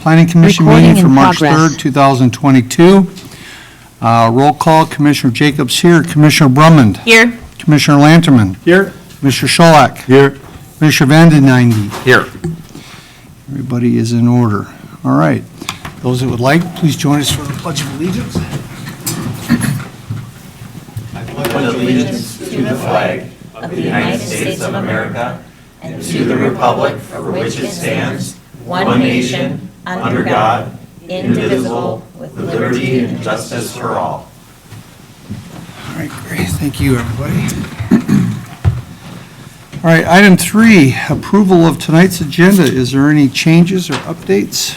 Planning Commission Recording meeting for in March progress. 3rd, 2022. Roll call, Commissioner Jacobs here, Commissioner Brummond. Here. Commissioner Lanterman. Here. Commissioner Scholak. Here. Commissioner Vanden Einde. Here. Everybody is in order. All right. Those that would like, please join us for the Pledge of Allegiance. I pledge allegiance to the flag of the United States of America and to the republic for which it stands, one nation, under God, indivisible, with liberty and justice for all. All right, great. Thank you, everybody. All right, item 3, approval of tonight's agenda. Is there any changes or updates?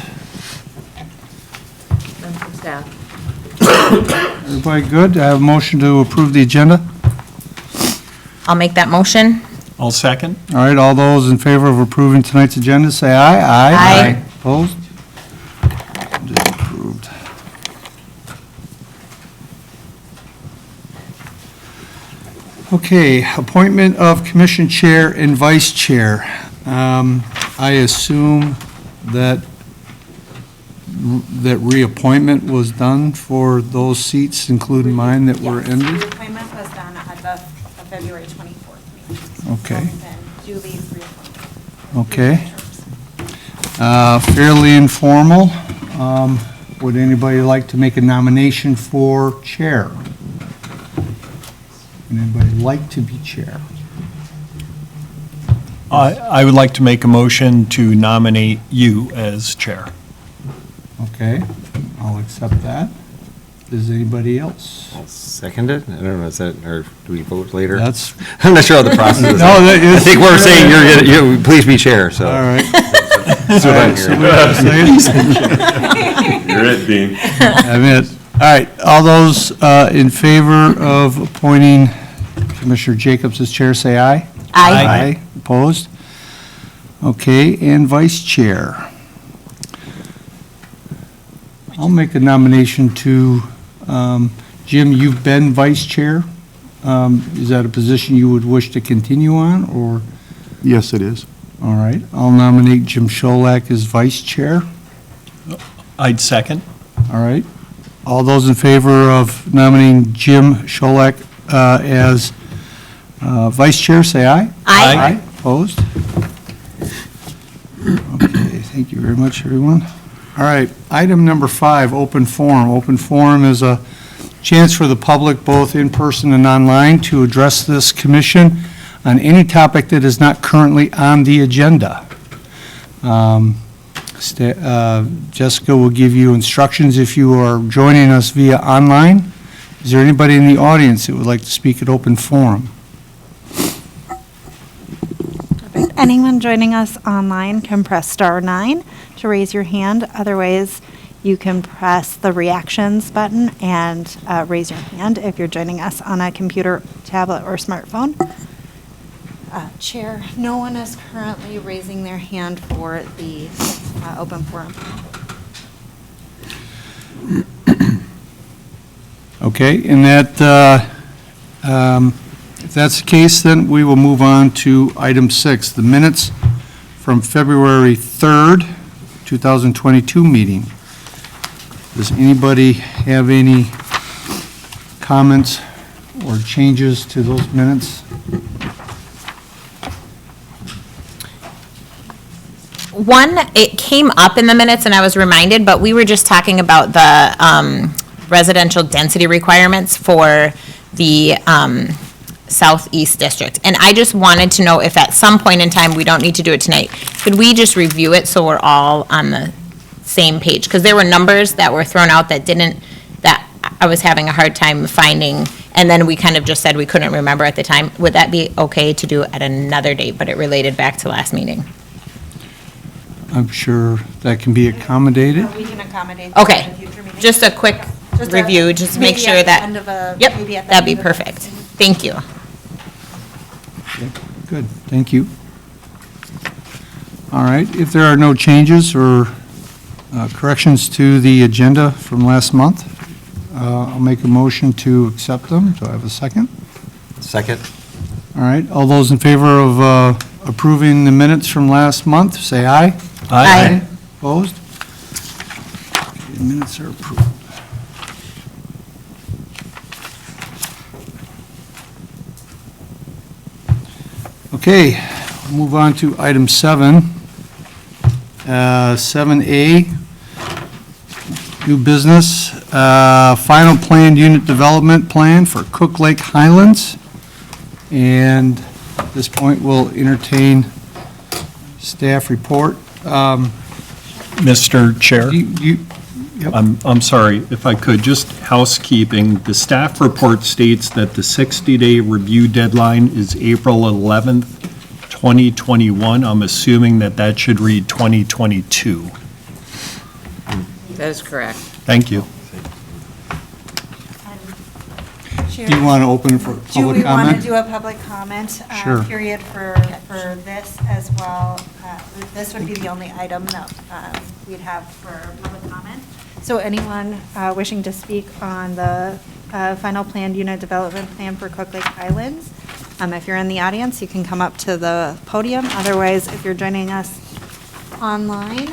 None from staff. Everybody good? I have a motion to approve the agenda. I'll make that motion. I'll second. All right, all those in favor of approving tonight's agenda, say aye. Aye. Opposed? It is approved. Okay, appointment of commission chair and vice chair. I assume that reappointment was done for those seats, including mine that were ended? Yes, the appointment was done at the February 24th meeting. Okay. And then duly reappointed. Okay. Fairly informal. Would anybody like to make a nomination for chair? Would anybody like to be chair? I would like to make a motion to nominate you as chair. Okay, I'll accept that. Does anybody else? Second it? I don't know, is that, or do we vote later? That's, I'm not sure how the process is. No, that is- I think we're saying you please be chair, so. all right. That's what I'm hearing. You're it, Dean. I'm it. All right, all those in favor of appointing Commissioner Jacobs as chair, say aye. Aye. Opposed? Okay, and vice chair. I'll make a nomination to, Jim, you've been vice chair. Is that a position you would wish to continue on, or? Yes, it is. All right, I'll nominate Jim Scholak as vice chair. I'd second. All right. All those in favor of nominating Jim Scholak as vice chair, say aye. Aye. Opposed? Okay, thank you very much, everyone. All right, item number 5, open forum. Open forum is a chance for the public, both in person and online, to address this commission on any topic that is not currently on the agenda. Jessica will give you instructions if you are joining us via online. Is there anybody in the audience that would like to speak at open forum? Anyone joining us online can press *9 to raise your hand. Otherwise, you can press the reactions button and raise your hand if you're joining us on a computer, tablet, or smartphone. Chair, no one is currently raising their hand for the open forum. Okay, and that, if that's the case, then we will move on to item 6, the minutes from February 3rd, 2022 meeting. Does anybody have any comments or changes to those minutes? One, it came up in the minutes and I was reminded, but we were just talking about the residential density requirements for the Southeast District. And I just wanted to know if at some point in time, we don't need to do it tonight, could we just review it so we're all on the same page? Because there were numbers that were thrown out that I was having a hard time finding, and then we kind of just said we couldn't remember at the time. Would that be okay to do at another date, but it related back to last meeting? I'm sure that can be accommodated. We can accommodate. Okay, that in future meetings. just a quick Just review, just make maybe sure at the that. end of a- Yep, maybe at the that'd be end of a- perfect. Thank you. Good, thank you. All right, if there are no changes or corrections to the agenda from last month, I'll make a motion to accept them. Do I have a second? Second? All right, all those in favor of approving the minutes from last month, say aye. Aye. Opposed? The minutes are approved. Okay, we'll move on to item 7. 7A, new business, final planned unit development plan for Cook Lake Highlands. And at this point, we'll entertain staff report. Mr. Chair, Yep. I'm sorry, if I could, just housekeeping. The staff report states that the 60-day review deadline is April 11th, 2021. I'm assuming that should read 2022. That is correct. Thank you. Do you want to open for Do public we want to comment? do a public comment Sure. period for this as well? This would be the only item that we'd have for public comment. So anyone wishing to speak on the final planned unit development plan for Cook Lake Highlands, if you're in the audience, you can come up to the podium. Otherwise, if you're joining us online,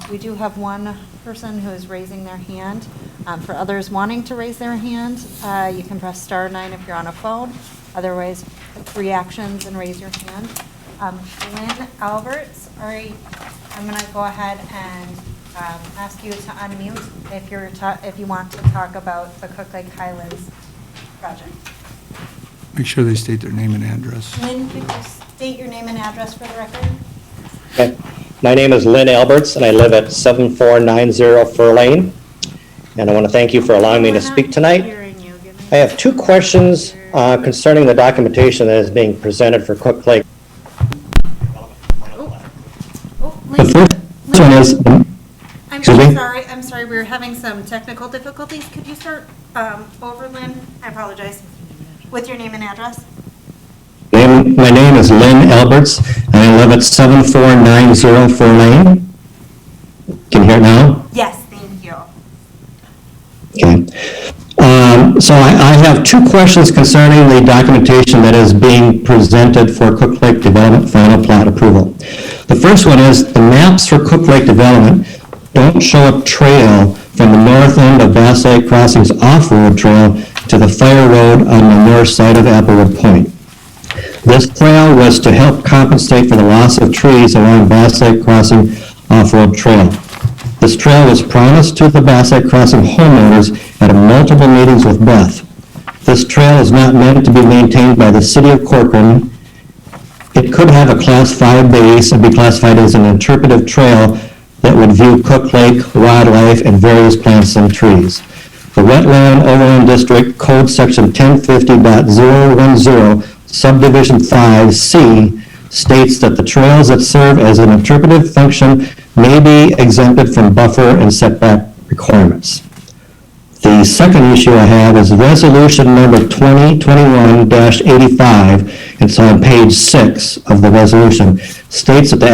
we do have one person who is raising their hand. For others wanting to raise their hand, you can press star 9 if you're on a phone. Otherwise, reactions and raise your hand. Lynn Alberts, I'm going to go ahead and ask you to unmute if you want to talk about the Cook Lake Highlands project. Make sure they state their name and address. Lynn, could you state your name and address for the record? Okay. My name is Lynn Alberts, and I live at 7490 Fur Lane. And I want to thank you for allowing me to speak tonight. I have two questions concerning the documentation that is being presented for Cook Lake. The first one is, I'm excuse me? I'm sorry, we were having some technical difficulties. Could you start over, Lynn? I apologize. With your name and address? My name is Lynn Alberts, and I live at 7490 Fur Lane. Can you hear it now? Yes, thank you. Okay. So I have two questions concerning the documentation that is being presented for Cook Lake Development final plat approval. The first one is the maps for Cook Lake Development don't show a trail from the north end of Bass Lake Crossing's off-road trail to the fire road on the north side of Applewood Point. This trail was to help compensate for the loss of trees along Bass Lake Crossing off-road trail. This trail was promised to the Bass Lake Crossing homeowners at multiple meetings with Beth. This trail is not meant to be maintained by the city of Corcoran. It could have a Class 5 base and be classified as an interpretive trail that would view Cook Lake, wildlife, and various plants and trees. The Wetland Overland District Code Section 1050.010, Subdivision 5C, states that the trails that serve as an interpretive function may be exempted from buffer and setback requirements. The second issue I have is resolution number 2021-85. It's on page 6 of the resolution. States that the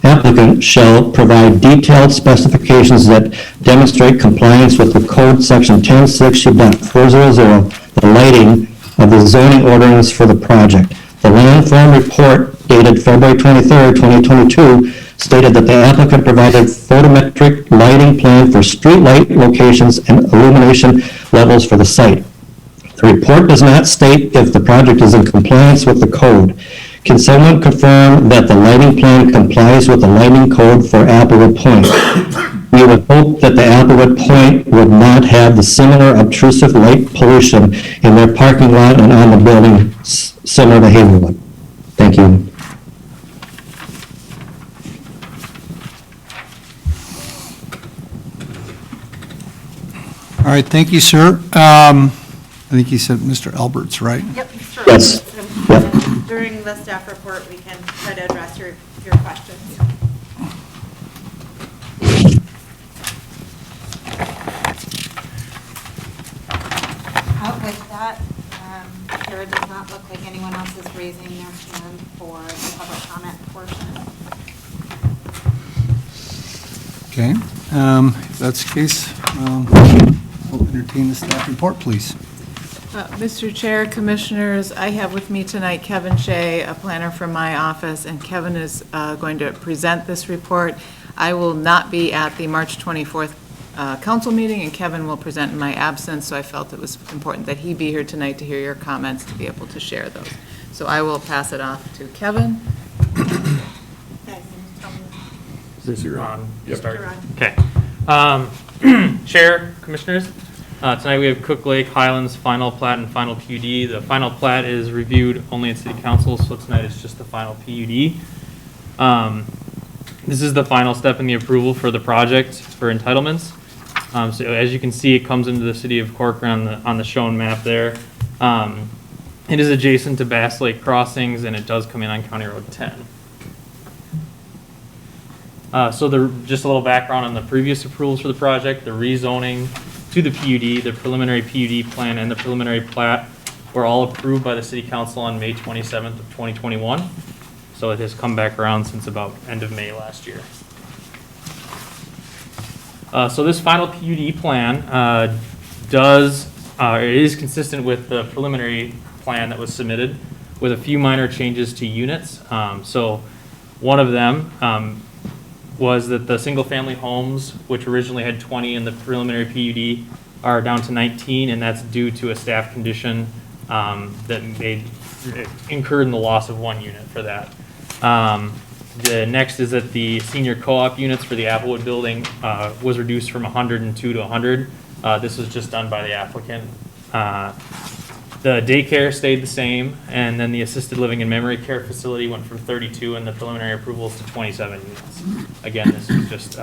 applicant shall provide detailed specifications that demonstrate compliance with the code section 1060.400, the lighting of the zoning ordinance for the project. The landform report dated February 23rd, 2022 stated that the applicant provided photometric lighting plan for street light locations and illumination levels for the site. The report does not state if the project is in compliance with the code. Can someone confirm that the lighting plan complies with the lighting code for Applewood Point? We would hope that the Applewood Point would not have the similar obtrusive light pollution in their parking lot and on the building similar to Hazelwood. Thank you. All right, thank you, sir. I think he said Mr. Alberts, right? Yep, sure. Yes. Yep. During the staff report, we can try to address your questions. With that, Sarah does not look like anyone else is raising their hand for the public comment portion. Okay, if that's the case, we'll entertain the staff report, please. Mr. Chair, Commissioners, I have with me tonight Kevin Shea, a planner from my office, and Kevin is going to present this report. I will not be at the March 24th council meeting, and Kevin will present in my absence, so I felt it was important that he be here tonight to hear your comments, to be able to share those. So I will pass it off to Kevin. Is this on? Yep. Start? Okay. Chair, Commissioners, tonight we have Cook Lake Highlands final plat and final PUD. The final plat is reviewed only at City Council, so tonight it's just the final PUD. This is the final step in the approval for the project for entitlements. So as you can see, it comes into the city of Corcoran on the shown map there. It is adjacent to Bass Lake Crossings, and it does come in on County Road 10. So just a little background on the previous approvals for the project. The rezoning to the PUD, the preliminary PUD plan, and the preliminary plat were all approved by the City Council on May 27th of 2021. So it has come back around since about end of May last year. So this final PUD plan is consistent with the preliminary plan that was submitted, with a few minor changes to units. So one of them was that the single-family homes, which originally had 20 in the preliminary PUD, are down to 19, and that's due to a staff condition that incurred in the loss of one unit for that. The next is that the senior co-op units for the Applewood building was reduced from 102 to 100. This was just done by the applicant. The daycare stayed the same, and then the assisted living and memory care facility went from 32 in the preliminary approvals to 27 units. Again, this is just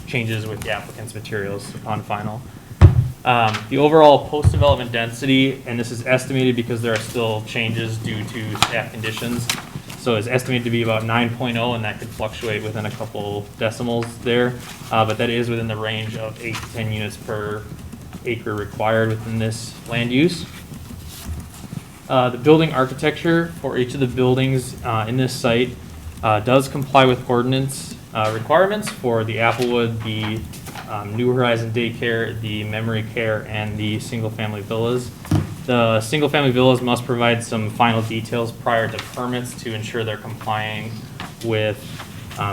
changes with the applicant's materials upon final. The overall post-development density, and this is estimated because there are still changes due to staff conditions, so it's estimated to be about 9.0, and that could fluctuate within a couple decimals there, but that is within the range of 8 to 10 units per acre required within this land use. The building architecture for each of the buildings in this site does comply with ordinance requirements for the Applewood, the New Horizon Daycare, the memory care, and the single-family villas. The single-family villas must provide some final details prior to permits to ensure they're complying with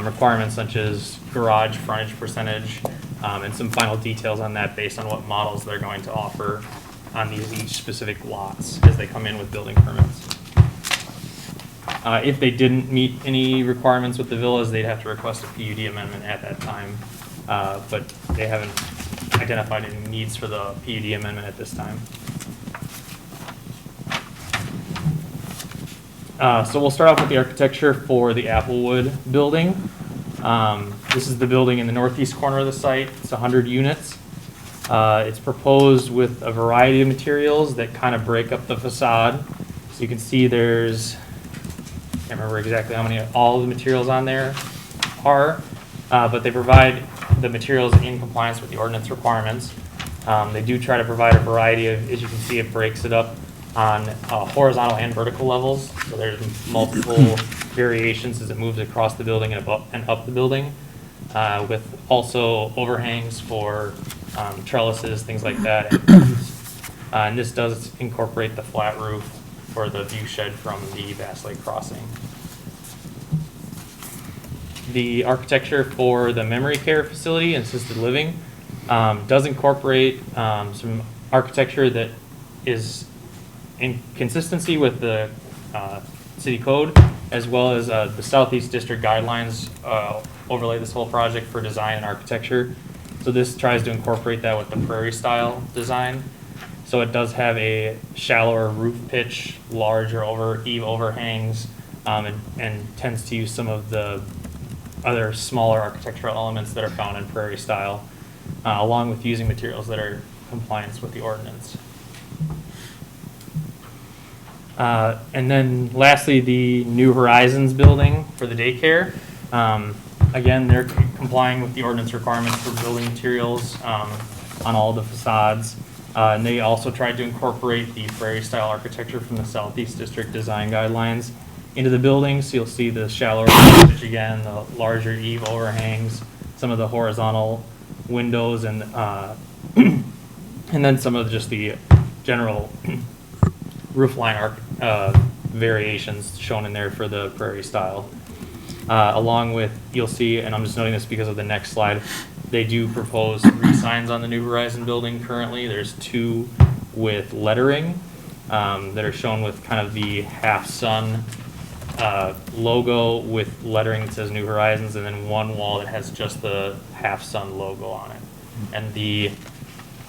requirements such as garage frontage percentage, and some final details on that based on what models they're going to offer on each specific lots as they come in with building permits. If they didn't meet any requirements with the villas, they'd have to request a PUD amendment at that time, but they haven't identified any needs for the PUD amendment at this time. So we'll start off with the architecture for the Applewood building. This is the building in the northeast corner of the site. It's 100 units. It's proposed with a variety of materials that kind of break up the facade. So you can see there's, I can't remember exactly how many, all of the materials on there are, but they provide the materials in compliance with the ordinance requirements. They do try to provide a variety of, as you can see, it breaks it up on horizontal and vertical levels. So there's multiple variations as it moves across the building and up the building, with also overhangs for trellises, things like that. And this does incorporate the flat roof for the view shed from the Bass Lake Crossing. The architecture for the memory care facility and assisted living does incorporate some architecture that is in consistency with the city code, as well as the Southeast District guidelines overlay this whole project for design and architecture. So this tries to incorporate that with the prairie style design. So it does have a shallower roof pitch, larger eave overhangs, and tends to use some of the other smaller architectural elements that are found in prairie style, along with using materials that are in compliance with the ordinance. And then lastly, the New Horizons building for the daycare. Again, they're complying with the ordinance requirements for building materials on all the facades. And they also tried to incorporate the prairie style architecture from the Southeast District design guidelines into the building. So you'll see the shallower pitch again, the larger eave overhangs, some of the horizontal windows, and and then some of just the general roof line variations shown in there for the prairie style. along with, you'll see, and I'm just noting this because of the next slide, they do propose 3 signs on the New Horizon building currently. There's 2 with lettering that are shown with kind of the half-sun logo with lettering that says New Horizons, and then 1 wall that has just the half-sun logo on it. And the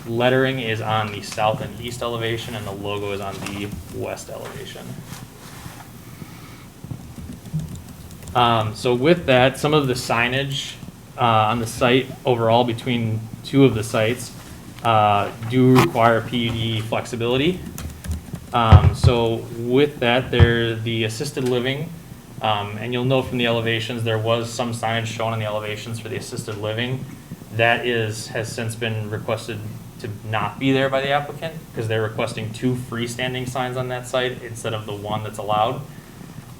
lettering is on the south and east elevation, and the logo is on the west elevation. So with that, some of the signage on the site overall between 2 of the sites do require PUD flexibility. So with that, there's the assisted living, and you'll note from the elevations, there was some signage shown on the elevations for the assisted living. That has since been requested to not be there by the applicant, because they're requesting 2 freestanding signs on that site instead of the 1 that's allowed.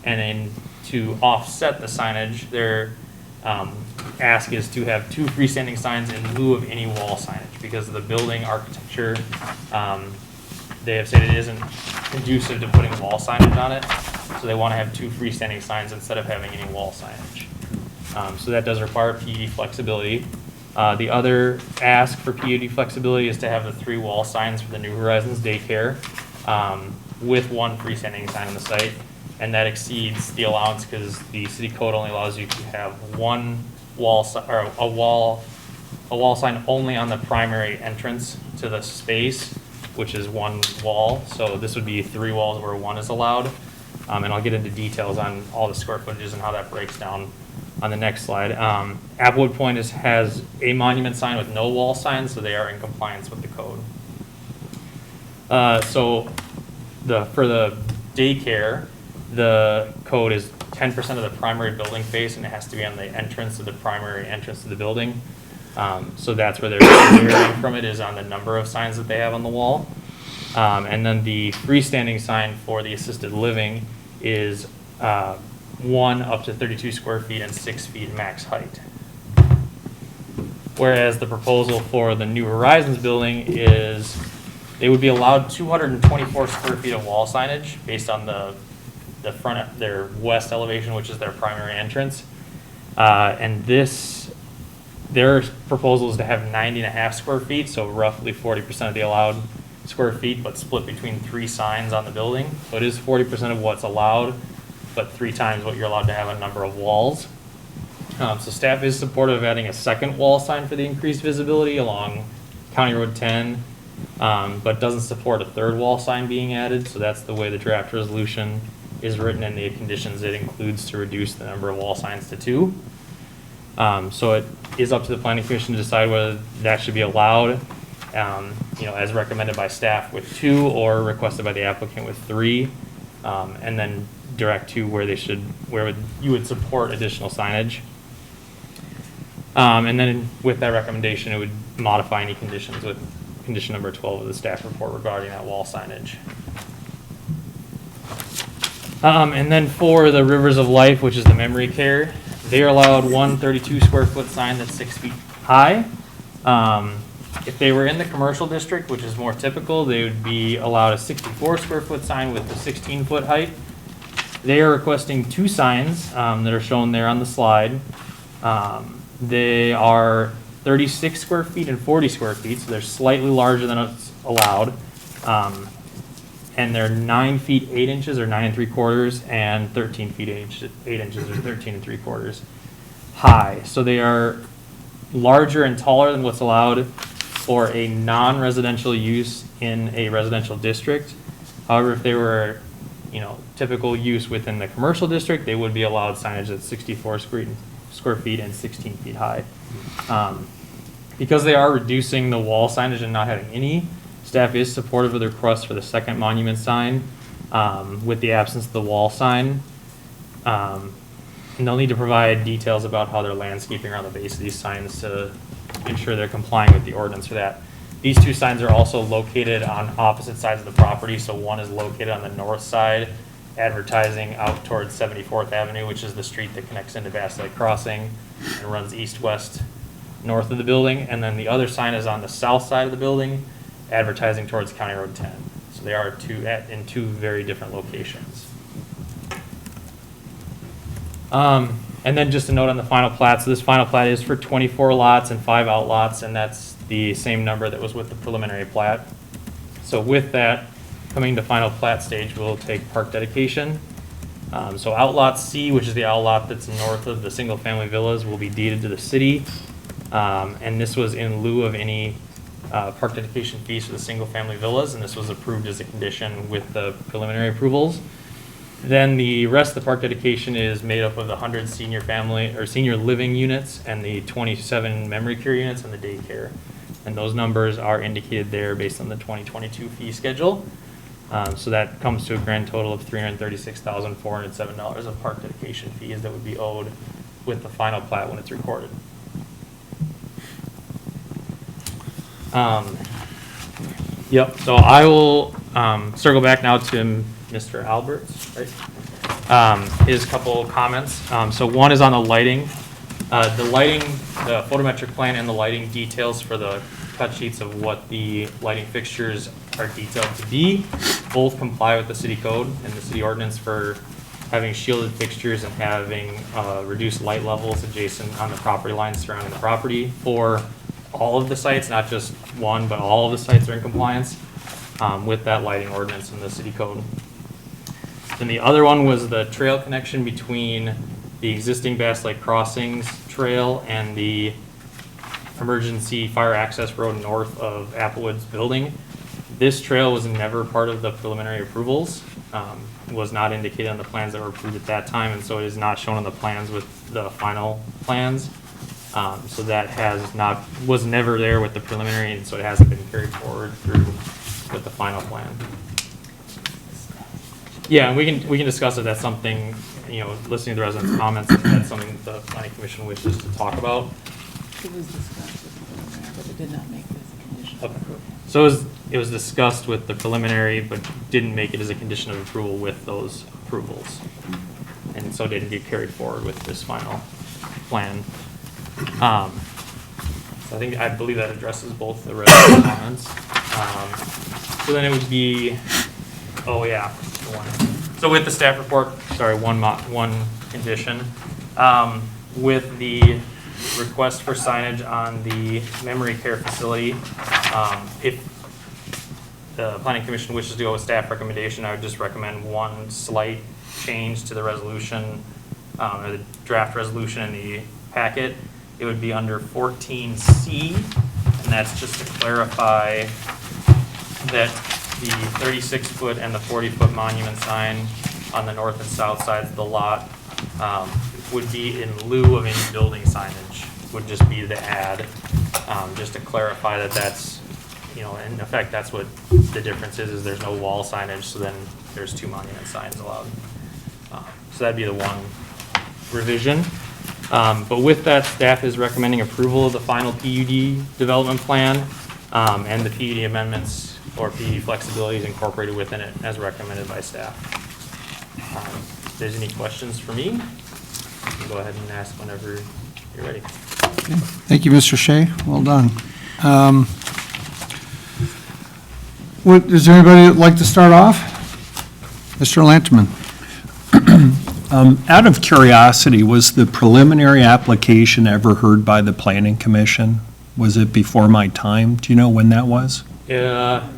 And then to offset the signage, their ask is to have 2 freestanding signs in lieu of any wall signage, because of the building architecture. They have said it isn't conducive to putting wall signage on it, so they want to have 2 freestanding signs instead of having any wall signage. So that does require PUD flexibility. The other ask for PUD flexibility is to have the 3 wall signs for the New Horizons Daycare with 1 freestanding sign on the site, and that exceeds the allowance because the city code only allows you to have 1 wall or a wall sign only on the primary entrance to the space, which is 1 wall. So this would be 3 walls where 1 is allowed, and I'll get into details on all the square footages and how that breaks down on the next slide. Applewood Point has a monument sign with no wall signs, so they are in compliance with the code. So for the daycare, the code is 10% of the primary building face, and it has to be on the entrance of the primary entrance to the building. So that's where they're varying from it, is on the number of signs that they have on the wall. And then the freestanding sign for the assisted living is 1 up to 32 square feet and 6 feet max height. Whereas the proposal for the New Horizons building is they would be allowed 224 square feet of wall signage based on the front, their west elevation, which is their primary entrance. And their proposal is to have 90.5 square feet, so roughly 40% of the allowed square feet, but split between 3 signs on the building. So it is 40% of what's allowed, but 3 times what you're allowed to have a number of walls. So staff is supportive of adding a second wall sign for the increased visibility along County Road 10, but doesn't support a 3rd wall sign being added. So that's the way the draft resolution is written, and the conditions it includes to reduce the number of wall signs to 2. So it is up to the planning commission to decide whether that should be allowed, as recommended by staff with 2, or requested by the applicant with 3, and then direct to where you would support additional signage. And then with that recommendation, it would modify any conditions with condition number 12 of the staff report regarding that wall signage. And then for the Rivers of Life, which is the memory care, they are allowed 1 32 square foot sign that's 6 feet high. If they were in the commercial district, which is more typical, they would be allowed a 64 square foot sign with a 16 foot height. They are requesting 2 signs that are shown there on the slide. They are 36 square feet and 40 square feet, so they're slightly larger than what's allowed. And they're 9 feet 8 inches or 9 3/4 and 13 feet 8 inches or 13 3/4 high. So they are larger and taller than what's allowed for a non-residential use in a residential district. However, if they were, typical use within the commercial district, they would be allowed signage that's 64 square feet and 16 feet high. Because they are reducing the wall signage and not having any, staff is supportive of the request for the second monument sign with the absence of the wall sign. And they'll need to provide details about how they're landscaping around the base of these signs to ensure they're complying with the ordinance for that. These 2 signs are also located on opposite sides of the property. So one is located on the north side, advertising out towards 74th Avenue, which is the street that connects into Bass Lake Crossing and runs east-west north of the building. And then the other sign is on the south side of the building, advertising towards County Road 10. So they are in 2 very different locations. And then just a note on the final plat, so this final plat is for 24 lots and 5 outlots, and that's the same number that was with the preliminary plat. So with that, coming to final plat stage, we'll take park dedication. So outlot C, which is the outlot that's north of the single-family villas, will be deeded to the city. And this was in lieu of any park dedication fees for the single-family villas, and this was approved as a condition with the preliminary approvals. Then the rest of the park dedication is made up of the 100 senior family or senior living units and the 27 memory care units and the daycare. And those numbers are indicated there based on the 2022 fee schedule. So that comes to a grand total of $336,407 of park dedication fees that would be owed with the final plat when it's recorded. Yep, so I will circle back now to Mr. Alberts, right? His couple comments. So one is on the lighting. The lighting, the photometric plan and the lighting details for the cut sheets of what the lighting fixtures are detailed to be, both comply with the city code and the city ordinance for having shielded fixtures and having reduced light levels adjacent on the property lines surrounding the property for all of the sites, not just one, but all of the sites are in compliance with that lighting ordinance in the city code. Then the other one was the trail connection between the existing Bass Lake Crossings trail and the emergency fire access road north of Applewood's building. This trail was never part of the preliminary approvals, was not indicated on the plans that were approved at that time, and so it is not shown on the plans with the final plans. So that was never there with the preliminary, and so it hasn't been carried forward through with the final plan. Yeah, and we can discuss if that's something, listening to the residents' comments, if that's something the planning commission wishes to talk about. It was discussed with the preliminary, but it did not make it as a condition. Okay. So it was discussed with the preliminary, but didn't make it as a condition of approval with those approvals. And so didn't get carried forward with this final plan. So I believe that addresses both the resident comments. So then it would be, so with the staff report, sorry, one condition. With the request for signage on the memory care facility, if the planning commission wishes to go with staff recommendation, I would just recommend one slight change to the resolution, or the draft resolution in the packet. It would be under 14C, and that's just to clarify that the 36-foot and the 40-foot monument sign on the north and south sides of the lot would be in lieu of any building signage, would just be the add, just to clarify that that's, in effect, that's what the difference is there's no wall signage, so then there's 2 monument signs allowed. So that'd be the one revision. But with that, staff is recommending approval of the final PUD development plan and the PUD amendments or PUD flexibilities incorporated within it as recommended by staff. If there's any questions for me, you can go ahead and ask whenever you're ready. Okay. Thank you, Mr. Shea. Well done. Does anybody like to start off? Mr. Lanterman. Out of curiosity, was the preliminary application ever heard by the planning commission? Was it before my time? Do you know when that was? Yeah,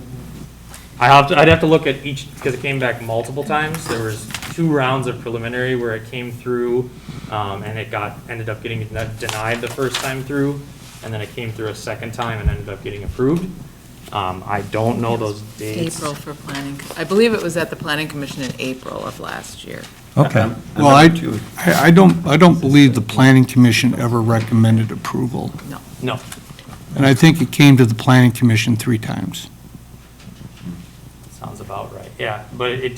I'd have to look at each, because it came back multiple times. There was 2 rounds of preliminary where it came through, and it ended up getting denied the first time through, and then it came through a second time and ended up getting approved. I don't know those dates. April for planning. I believe it was at the planning commission in April of last year. Okay. Well, I don't believe the planning commission ever recommended approval. No. And I think it came to the planning commission 3 times. Sounds about right. Yeah, but it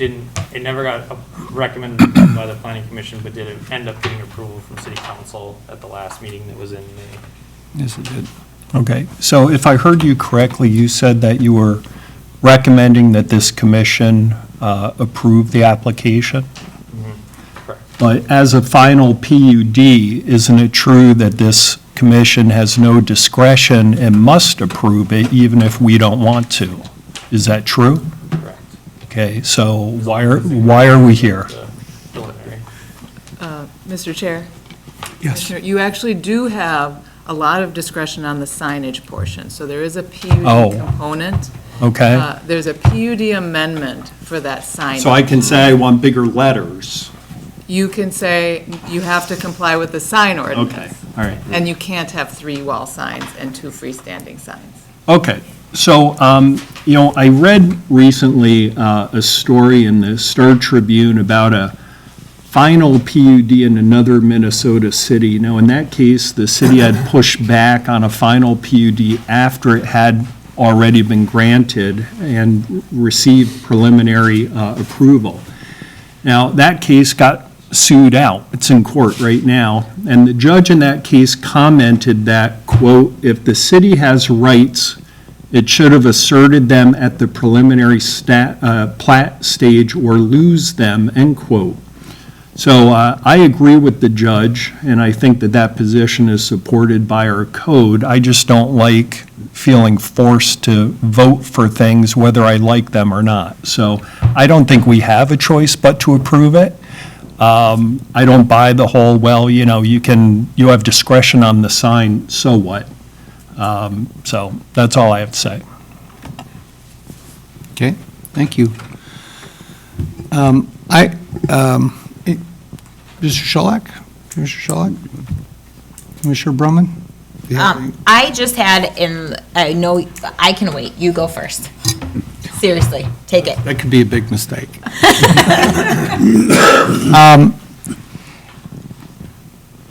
never got recommended by the planning commission, but did end up getting approval from city council at the last meeting that was in May. Yes, it did. Okay, so if I heard you correctly, you said that you were recommending that this commission approve the application? Correct. But as a final PUD, isn't it true that this commission has no discretion and must approve it even if we don't want to? Is that true? Correct. Okay, so why are we here? The preliminary. Mr. Chair, Yes. Commissioner, you actually do have a lot of discretion on the signage portion. So there is a PUD Oh. component. Okay. There's a PUD amendment for that signage. So I can say I want bigger letters. You can say you have to comply with the sign ordinance. Okay, all right. And you can't have 3 wall signs and 2 freestanding signs. Okay, so, I read recently a story in the Star Tribune about a final PUD in another Minnesota city. Now, in that case, the city had pushed back on a final PUD after it had already been granted and received preliminary approval. Now, that case got sued out. It's in court right now. And the judge in that case commented that, quote, "If the city has rights, it should have asserted them at the preliminary plat stage or lose them," end quote. So I agree with the judge, and I think that that position is supported by our code. I just don't like feeling forced to vote for things whether I like them or not. So I don't think we have a choice but to approve it. I don't buy the whole, well, you have discretion on the sign, so what? So that's all I have to say. Okay, thank you. Mr. Schulak? Commissioner Schulak? Commissioner Brumman? I just had I know, I can wait, you go first. Seriously, take it. That could be a big mistake.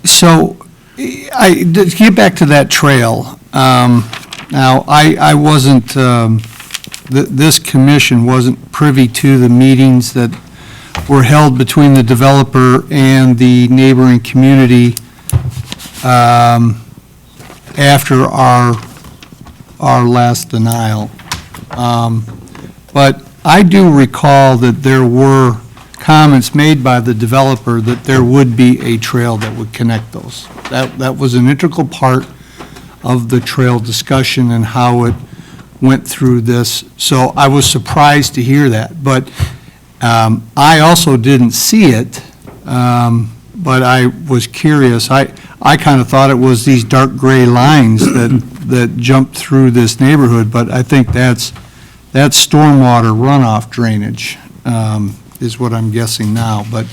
So, to get back to that trail, now, I wasn't, this commission wasn't privy to the meetings that were held between the developer and the neighboring community after our last denial. But I do recall that there were comments made by the developer that there would be a trail that would connect those. That was an integral part of the trail discussion and how it went through this. So I was surprised to hear that. But I also didn't see it, but I was curious. I kind of thought it was these dark gray lines that jumped through this neighborhood, but I think that's stormwater runoff drainage, is what I'm guessing now. But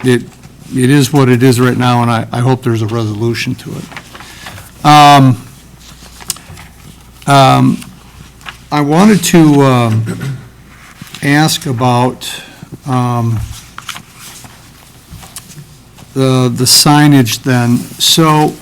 it is what it is right now, and I hope there's a resolution to it. I wanted to ask about the signage then. So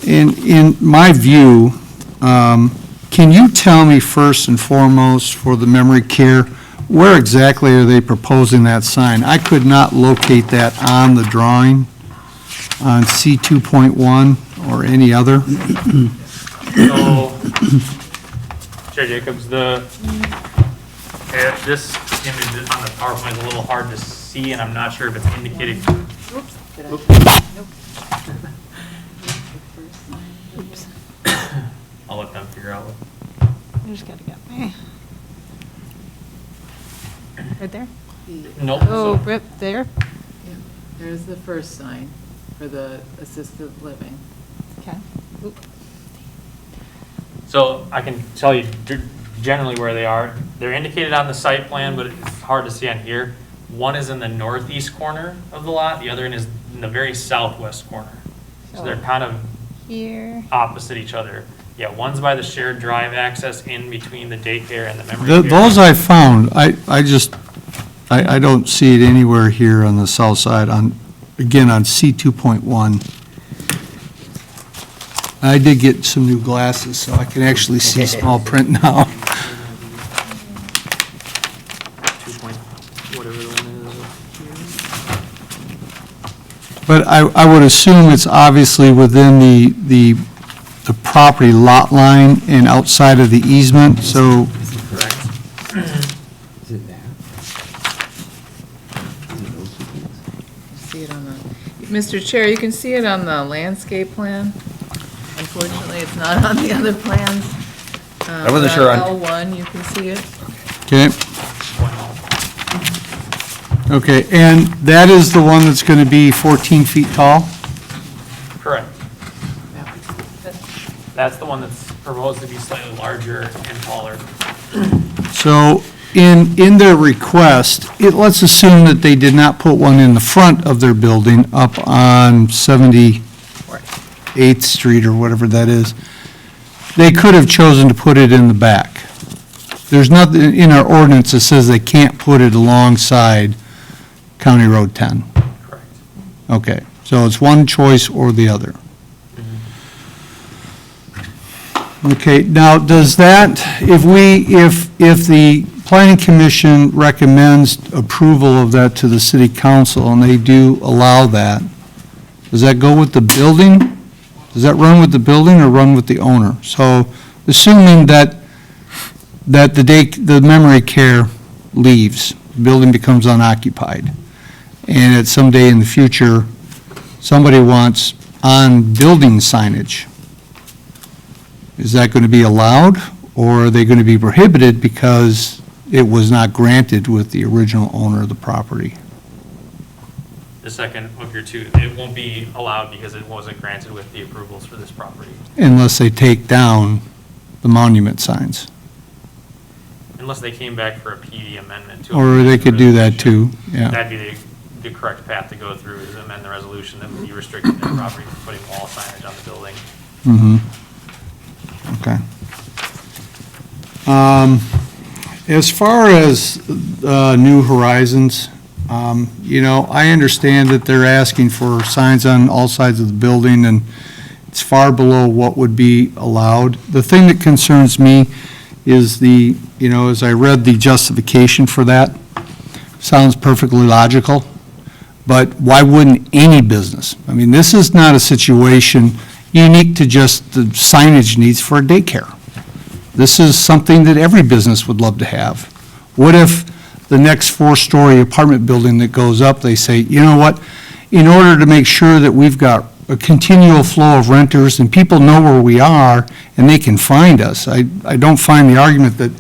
in my view, can you tell me first and foremost for the memory care, where exactly are they proposing that sign? I could not locate that on the drawing on C2.1 or any other. So, Chair Jacobs, this image on the PowerPoint is a little hard to see, and I'm not sure if it's indicated. Oops. I'll let them figure out what. I just gotta get me. Right there? Nope. Oh, So- rip, there? There's the first sign for the assisted living. Okay. So I can tell you generally where they are. They're indicated on the site plan, but it's hard to see on here. One is in the northeast corner of the lot, the other one is in the very southwest corner. So they're kind of Here. opposite each other. Yeah, one's by the shared drive access in between the daycare and the memory care. Those I found, I don't see it anywhere here on the south side, again, on C2.1. I did get some new glasses, so I can actually see small print now. 2 point, whatever the one is. But I would assume it's obviously within the property lot line and outside of the easement, so, Correct. See it on the, Mr. Chair, you can see it on the landscape plan. Unfortunately, it's not on the other plans. I wasn't sure on- L1, you can see it. okay. Okay, and that is the one that's going to be 14 feet tall? Correct. That's the one that's proposed to be slightly larger and taller. So in their request, let's assume that they did not put one in the front of their building up on 78th Street or whatever that is. They could have chosen to put it in the back. There's nothing in our ordinance that says they can't put it alongside County Road 10. Correct. Okay, so it's one choice or the other. Okay, now, does that, if the planning commission recommends approval of that to the city council, and they do allow that, does that go with the building? Does that run with the building or run with the owner? So, assuming that the memory care leaves, the building becomes unoccupied, and at some day in the future, somebody wants on-building signage, is that going to be allowed, or are they going to be prohibited because it was not granted with the original owner of the property? The second of your two, it won't be allowed because it wasn't granted with the approvals for this property. Unless they take down the monument signs. Unless they came back for a PD amendment to. Or they could do that too, yeah. That'd be the correct path to go through, is amend the resolution that would be restricting their property from putting wall signage on the building. Mm-hmm. Okay. As far as New Horizons, I understand that they're asking for signs on all sides of the building, and it's far below what would be allowed. The thing that concerns me is as I read the justification for that, sounds perfectly logical, but why wouldn't any business? I mean, this is not a situation unique to just the signage needs for a daycare. This is something that every business would love to have. What if the next four-story apartment building that goes up, they say, you know what, in order to make sure that we've got a continual flow of renters and people know where we are and they can find us, I don't find the argument that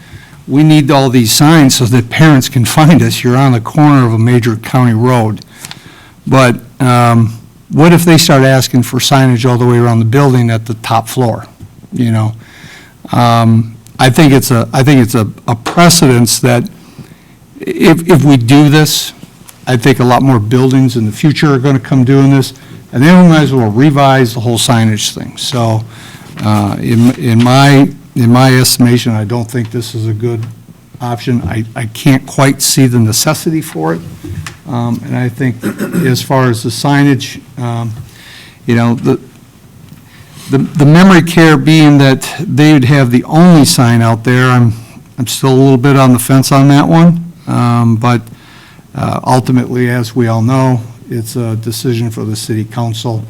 we need all these signs so that parents can find us. You're on the corner of a major county road. But what if they start asking for signage all the way around the building at the top floor? I think it's a precedence that if we do this, I think a lot more buildings in the future are going to come doing this, and then we might as well revise the whole signage thing. So, in my estimation, I don't think this is a good option. I can't quite see the necessity for it, and I think as far as the signage, the memory care being that they would have the only sign out there, I'm still a little bit on the fence on that one. But ultimately, as we all know, it's a decision for the city council.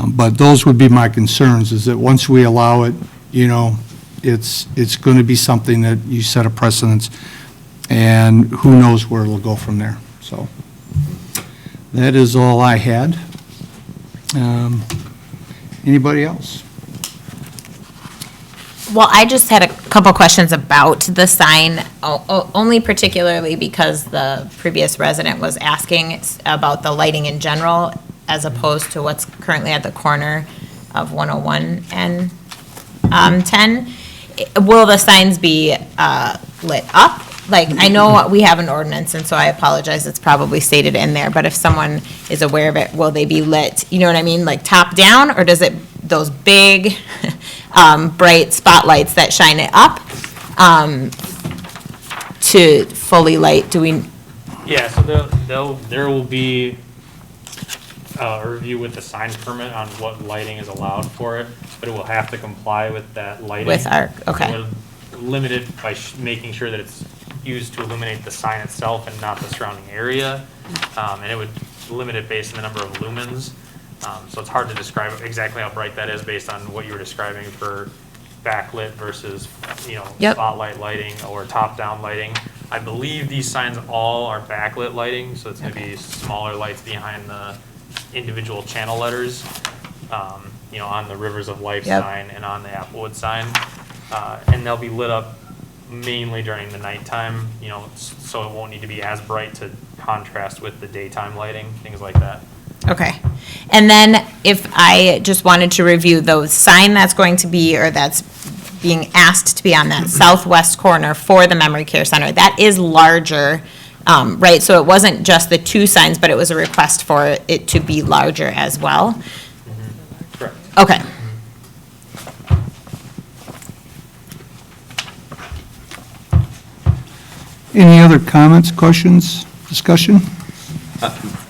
But those would be my concerns, is that once we allow it, it's going to be something that you set a precedence, and who knows where it'll go from there. So that is all I had. Anybody else? Well, I just had a couple questions about the sign, only particularly because the previous resident was asking about the lighting in general as opposed to what's currently at the corner of 101 and 10. Will the signs be lit up? Like, I know we have an ordinance, and so I apologize, it's probably stated in there, but if someone is aware of it, will they be lit, you know what I mean, like top down, or does it, those big, bright spotlights that shine it up to fully light, do we? Yeah, so there will be a review with the sign permit on what lighting is allowed for it, but it will have to comply with that lighting. With our, okay. It will limit it by making sure that it's used to illuminate the sign itself and not the surrounding area. And it would limit it based on the number of lumens. So it's hard to describe exactly how bright that is based on what you were describing for backlit versus, Yep. spotlight lighting or top-down lighting. I believe these signs all are backlit lighting, so it's going to be smaller lights behind the individual channel letters, on the Rivers of Life Yep. sign and on the Applewood sign. And they'll be lit up mainly during the nighttime, so it won't need to be as bright to contrast with the daytime lighting, things like that. Okay. And then if I just wanted to review the sign that's going to be, or that's being asked to be on that southwest corner for the Memory Care Center, that is larger, right? So it wasn't just the 2 signs, but it was a request for it to be larger as well? Correct. Okay. Any other comments, questions, discussion?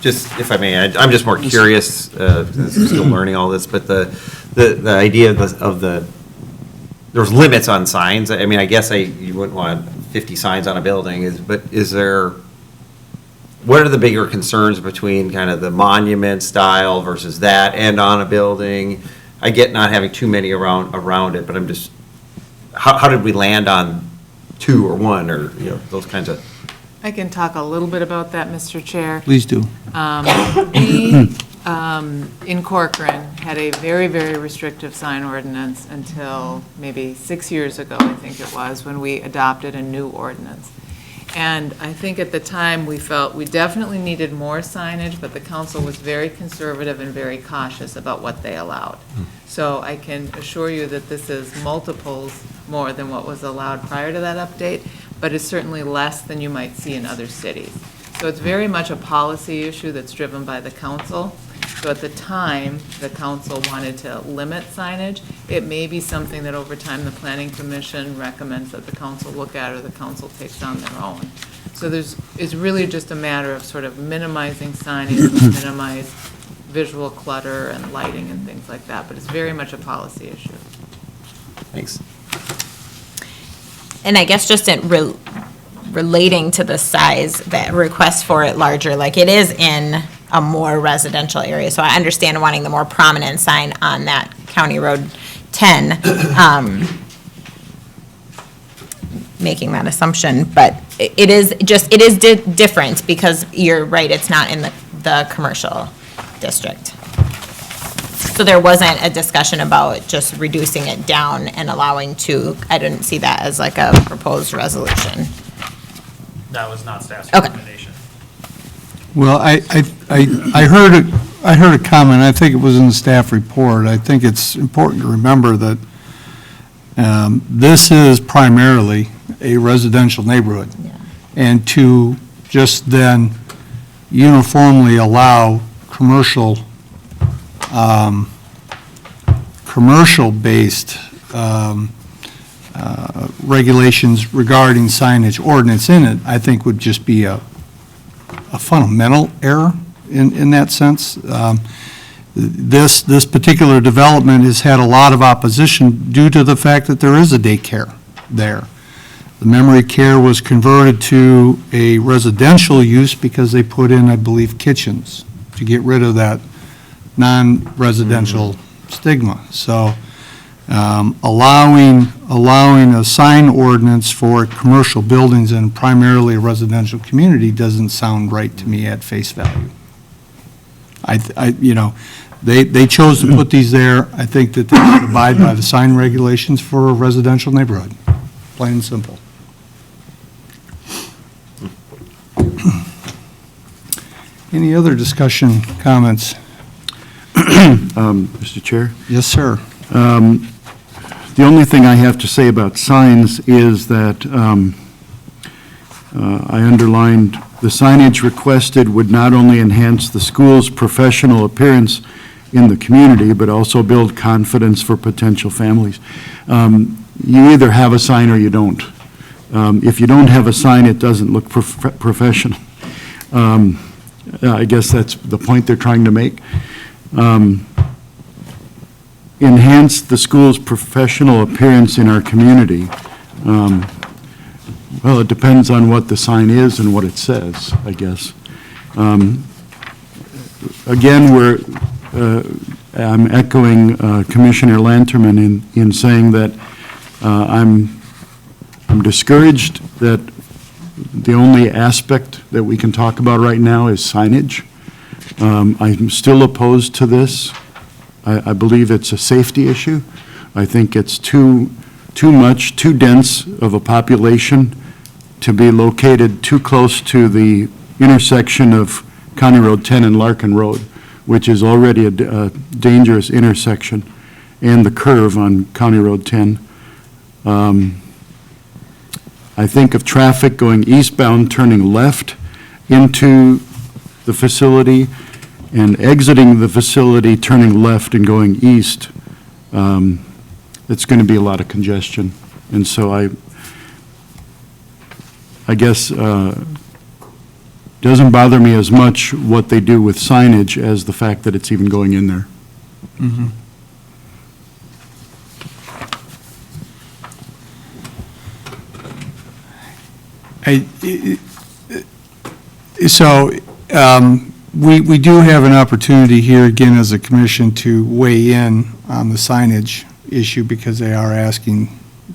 Just, if I may, I'm just more curious, since I'm still learning all this, but the idea of there's limits on signs. I mean, I guess you wouldn't want 50 signs on a building, but what are the bigger concerns between kind of the monument style versus that and on a building? I get not having too many around it, but I'm just, how did we land on 2 or 1 or, those kinds of? I can talk a little bit about that, Mr. Chair. Please do. We, in Corcoran, had a very, very restrictive sign ordinance until maybe 6 years ago, I think it was, when we adopted a new ordinance. And I think at the time, we felt we definitely needed more signage, but the council was very conservative and very cautious about what they allowed. So I can assure you that this is multiples more than what was allowed prior to that update, but it's certainly less than you might see in other cities. So it's very much a policy issue that's driven by the council. So at the time, the council wanted to limit signage. It may be something that over time the planning commission recommends that the council look at or the council takes on their own. So it's really just a matter of sort of minimizing signage, minimize visual clutter and lighting and things like that, but it's very much a policy issue. Thanks. And I guess just relating to the size, that request for it larger, like it is in a more residential area, so I understand wanting the more prominent sign on that County Road 10, making that assumption, but it is different because you're right, it's not in the commercial district. So there wasn't a discussion about just reducing it down and allowing I didn't see that as like a proposed resolution. That was not staff's Okay. recommendation. Well, I heard a comment, I think it was in the staff report. I think it's important to remember that this is primarily a residential neighborhood. Yeah. And to just then uniformly allow commercial-based regulations regarding signage ordinance in it, I think would just be a fundamental error in that sense. This particular development has had a lot of opposition due to the fact that there is a daycare there. The memory care was converted to a residential use because they put in, I believe, kitchens to get rid of that non-residential stigma. So allowing a sign ordinance for commercial buildings in primarily a residential community doesn't sound right to me at face value. They chose to put these there. I think that they should abide by the sign regulations for a residential neighborhood, plain and simple. Any other discussion, comments? Mr. Chair, Yes, sir. the only thing I have to say about signs is that I underlined the signage requested would not only enhance the school's professional appearance in the community, but also build confidence for potential families. You either have a sign or you don't. If you don't have a sign, it doesn't look professional. I guess that's the point they're trying to make. Enhance the school's professional appearance in our community. Well, it depends on what the sign is and what it says, I guess. Again, I'm echoing Commissioner Lanterman in saying that I'm discouraged that the only aspect that we can talk about right now is signage. I'm still opposed to this. I believe it's a safety issue. I think it's too too much, too dense of a population to be located too close to the intersection of County Road 10 and Larkin Road, which is already a dangerous intersection, and the curve on County Road 10. I think of traffic going eastbound, turning left into the facility, and exiting the facility, turning left and going east. It's going to be a lot of congestion. And so I guess, doesn't bother me as much what they do with signage as the fact that it's even going in there. We do have an opportunity here, again, as a commission, to weigh in on the signage issue because they are asking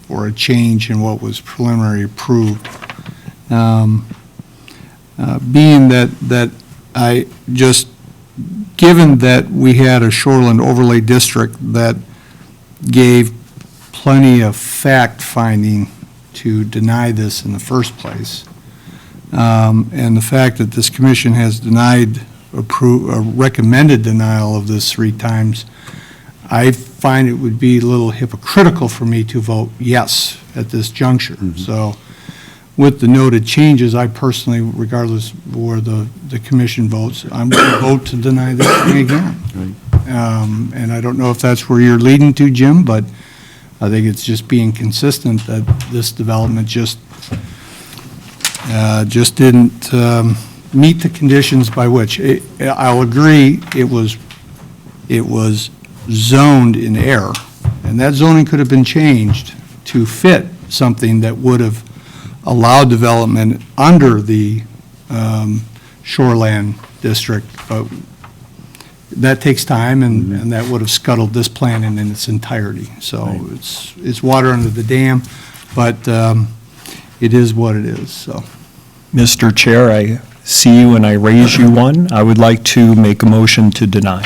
for a change in what was preliminary approved. Being that I just, given that we had a shoreland overlay district that gave plenty of fact-finding to deny this in the first place, and the fact that this commission has recommended denial of this 3 times, I find it would be a little hypocritical for me to vote yes at this juncture. So with the noted changes, I personally, regardless of where the commission votes, I'm going to vote to deny this thing again. And I don't know if that's where you're leading to, Jim, but I think it's just being consistent that this development just didn't meet the conditions by which, I'll agree, it was zoned in error, and that zoning could have been changed to fit something that would have allowed development under the shoreland district, but that takes time, and that would have scuttled this plan in its entirety. So it's water under the dam, but it is what it is, so. Mr. Chair, I see you and I raise you one. I would like to make a motion to deny.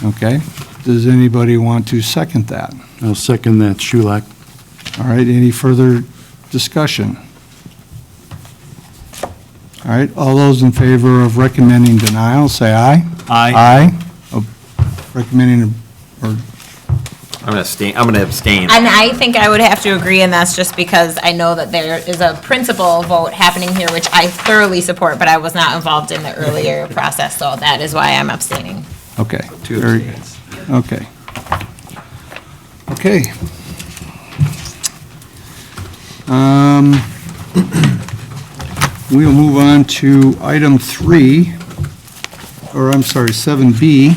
Okay. Does anybody want to second that? I'll second that, Shulak. All right, any further discussion? All right, all those in favor of recommending denial, say aye. Aye. Recommending, or, I'm going to abstain. And I think I would have to agree, and that's just because I know that there is a principal vote happening here, which I thoroughly support, but I was not involved in the earlier process, so that is why I'm abstaining. okay. 2 Very- abstains. Okay. Okay. We'll move on to item 3, or I'm sorry, 7B.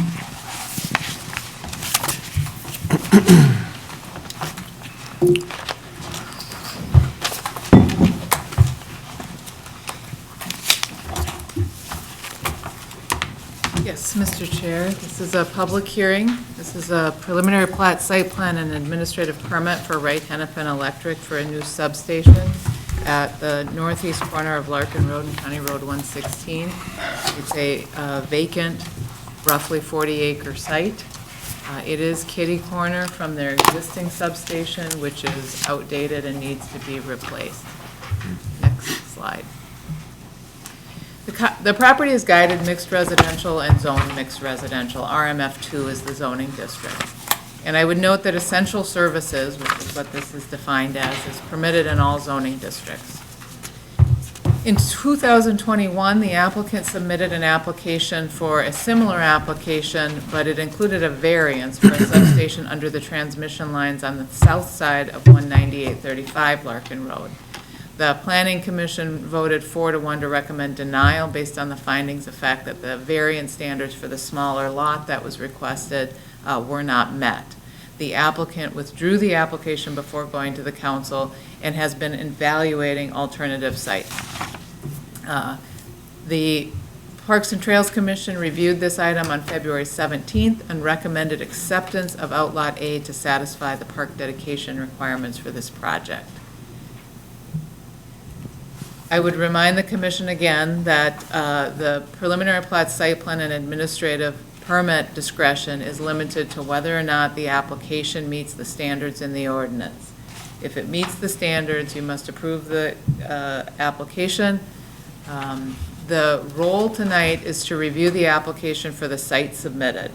Yes, Mr. Chair, this is a public hearing. This is a preliminary plat, site plan, and administrative permit for Wright Hennepin Electric for a new substation at the northeast corner of Larkin Road and County Road 116. It's a vacant, roughly 40-acre site. It is kitty corner from their existing substation, which is outdated and needs to be replaced. Next slide. The property is guided mixed residential and zoned mixed residential. RMF2 is the zoning district. And I would note that essential services, which is what this is defined as, is permitted in all zoning districts. In 2021, the applicant submitted an application for a similar application, but it included a variance for a substation under the transmission lines on the south side of 19835 Larkin Road. The Planning Commission voted 4-1 to recommend denial based on the findings of fact that the variance standards for the smaller lot that was requested were not met. The applicant withdrew the application before going to the council and has been evaluating alternative sites. The Parks and Trails Commission reviewed this item on February 17th and recommended acceptance of Outlot A to satisfy the park dedication requirements for this project. I would remind the commission again that the preliminary plat, site plan, and administrative permit discretion is limited to whether or not the application meets the standards in the ordinance. If it meets the standards, you must approve the application. The role tonight is to review the application for the site submitted.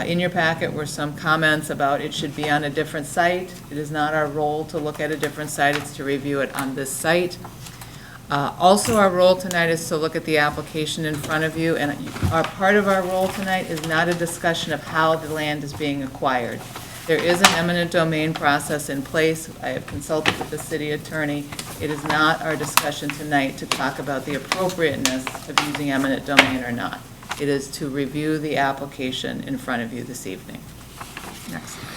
In your packet were some comments about it should be on a different site. It is not our role to look at a different site, it's to review it on this site. Also, our role tonight is to look at the application in front of you, and part of our role tonight is not a discussion of how the land is being acquired. There is an eminent domain process in place. I have consulted with the city attorney. It is not our discussion tonight to talk about the appropriateness of using eminent domain or not. It is to review the application in front of you this evening. Next slide.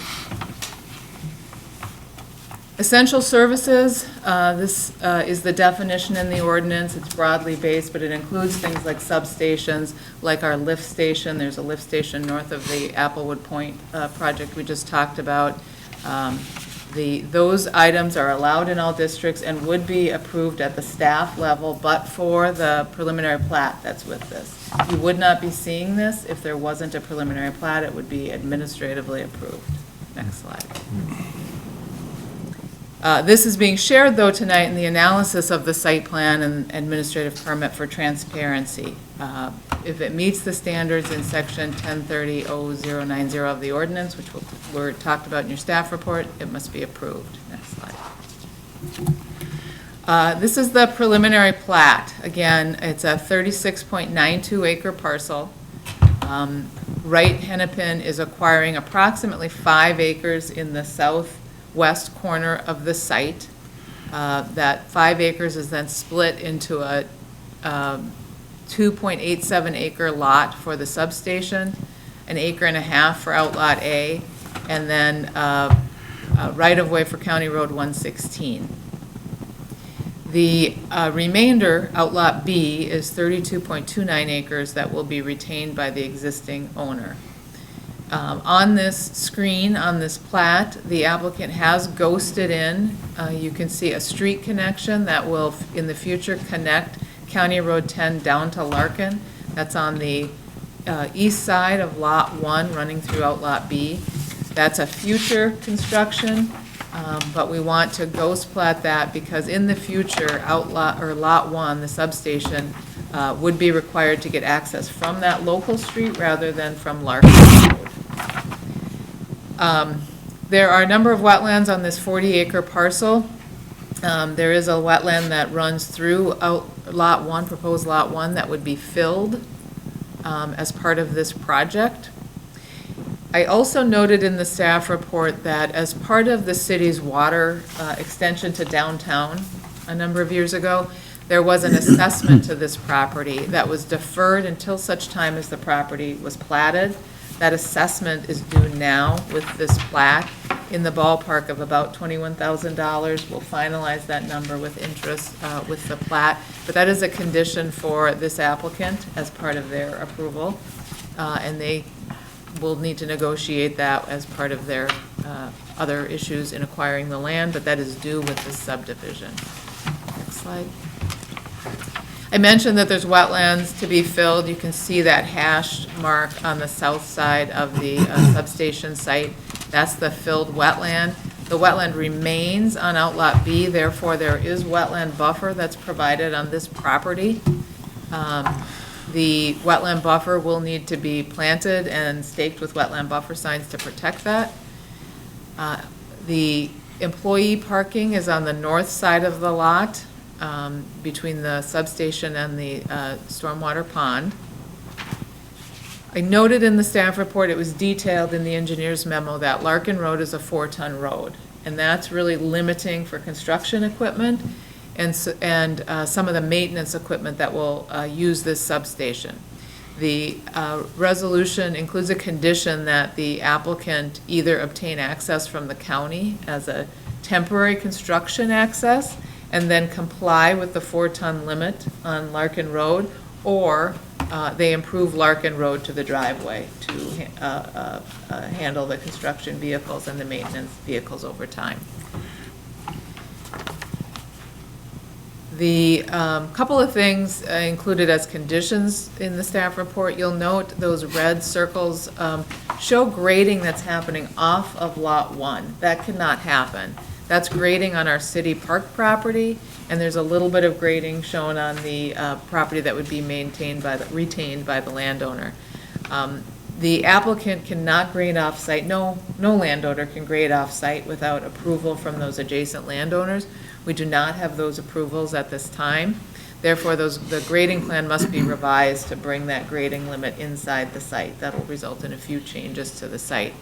Essential services, this is the definition in the ordinance. It's broadly based, but it includes things like substations, like our lift station. There's a lift station north of the Applewood Point project we just talked about. Those items are allowed in all districts and would be approved at the staff level, but for the preliminary plat that's with this. You would not be seeing this if there wasn't a preliminary plat. It would be administratively approved. Next slide. This is being shared, though, tonight in the analysis of the site plan and administrative permit for transparency. If it meets the standards in section 1030-0090 of the ordinance, which were talked about in your staff report, it must be approved. Next slide. This is the preliminary plat. Again, it's a 36.92 acre parcel. Wright Hennepin is acquiring approximately 5 acres in the southwest corner of the site. That 5 acres is then split into a 2.87 acre lot for the substation, an acre and a half for Outlot A, and then right-of-way for County Road 116. The remainder, Outlot B, is 32.29 acres that will be retained by the existing owner. On this screen, on this plat, the applicant has ghosted in. You can see a street connection that will, in the future, connect County Road 10 down to Larkin. That's on the east side of Lot 1, running through Outlot B. That's a future construction, but we want to ghost plat that because in the future, Lot 1, the substation, would be required to get access from that local street rather than from Larkin Road. There are a number of wetlands on this 40-acre parcel. There is a wetland that runs through Lot 1, proposed Lot 1, that would be filled as part of this project. I also noted in the staff report that as part of the city's water extension to downtown a number of years ago, there was an assessment to this property that was deferred until such time as the property was platted. That assessment is due now with this plat in the ballpark of about $21,000. We'll finalize that number with interest with the plat, but that is a condition for this applicant as part of their approval, and they will need to negotiate that as part of their other issues in acquiring the land, but that is due with this subdivision. Next slide. I mentioned that there's wetlands to be filled. You can see that hash mark on the south side of the substation site. That's the filled wetland. The wetland remains on Outlot B, therefore there is wetland buffer that's provided on this property. The wetland buffer will need to be planted and staked with wetland buffer signs to protect that. The employee parking is on the north side of the lot, between the substation and the stormwater pond. I noted in the staff report, it was detailed in the engineer's memo, that Larkin Road is a 4-ton road, and that's really limiting for construction equipment and some of the maintenance equipment that will use this substation. The resolution includes a condition that the applicant either obtain access from the county as a temporary construction access and then comply with the 4-ton limit on Larkin Road, or they improve Larkin Road to the driveway to handle the construction vehicles and the maintenance vehicles over time. The couple of things included as conditions in the staff report, you'll note those red circles show grading that's happening off of Lot 1. That cannot happen. That's grading on our city park property, and there's a little bit of grading shown on the property that would be retained by the landowner. The applicant cannot grade off-site. No landowner can grade off-site without approval from those adjacent landowners. We do not have those approvals at this time. Therefore, the grading plan must be revised to bring that grading limit inside the site. That will result in a few changes to the site.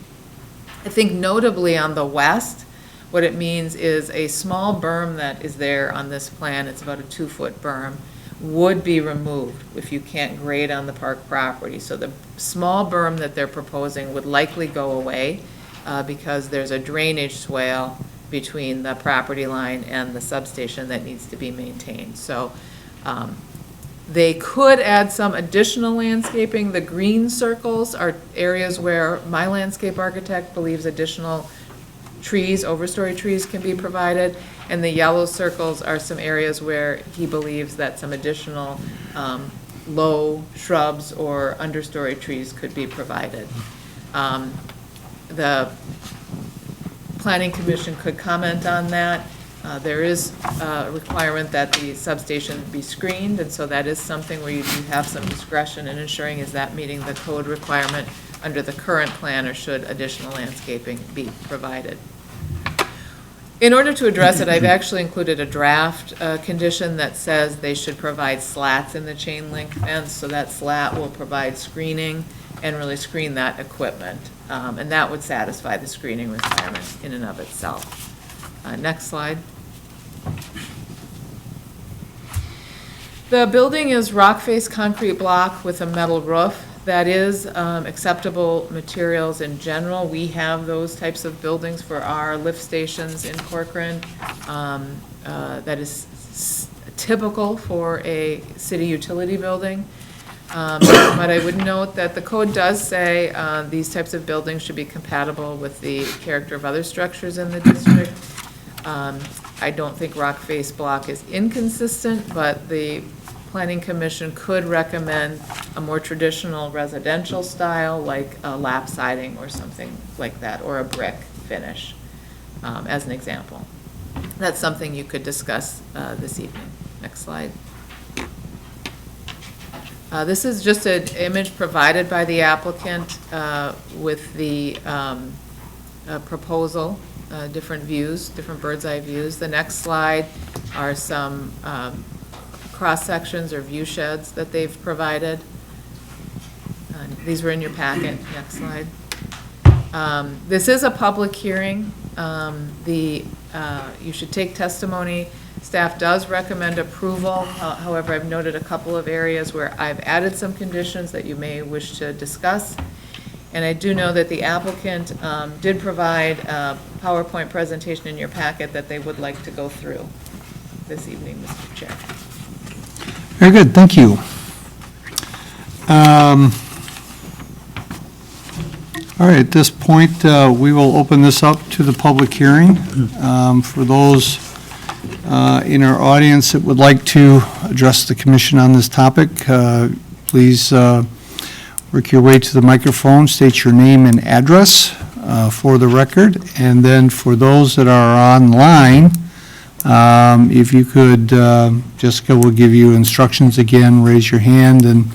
I think notably on the west, what it means is a small berm that is there on this plan, it's about a 2-foot berm, would be removed if you can't grade on the park property. So the small berm that they're proposing would likely go away because there's a drainage swale between the property line and the substation that needs to be maintained. So they could add some additional landscaping. The green circles are areas where my landscape architect believes additional trees, overstory trees can be provided, and the yellow circles are some areas where he believes that some additional low shrubs or understory trees could be provided. The Planning Commission could comment on that. There is a requirement that the substation be screened, and so that is something where you do have some discretion in ensuring is that meeting the code requirement under the current plan, or should additional landscaping be provided. In order to address it, I've actually included a draft condition that says they should provide slats in the chain link fence, so that slat will provide screening and really screen that equipment. And that would satisfy the screening requirement in and of itself. Next slide. The building is rock face concrete block with a metal roof. That is acceptable materials in general. We have those types of buildings for our lift stations in Corcoran. That is typical for a city utility building. But I would note that the code does say these types of buildings should be compatible with the character of other structures in the district. I don't think rock face block is inconsistent, but the Planning Commission could recommend a more traditional residential style, like a lap siding or something like that, or a brick finish, as an example. That's something you could discuss this evening. Next slide. This is just an image provided by the applicant with the proposal, different views, different bird's eye views. The next slide are some cross sections or view sheds that they've provided. These were in your packet. Next slide. This is a public hearing. You should take testimony. Staff does recommend approval. However, I've noted a couple of areas where I've added some conditions that you may wish to discuss. And I do know that the applicant did provide a PowerPoint presentation in your packet that they would like to go through this evening, Mr. Chair. Very good, thank you. All right, at this point, we will open this up to the public hearing. For those in our audience that would like to address the commission on this topic, please work your way to the microphone, state your name and address for the record. And then for those that are online, if you could, Jessica will give you instructions again, raise your hand, and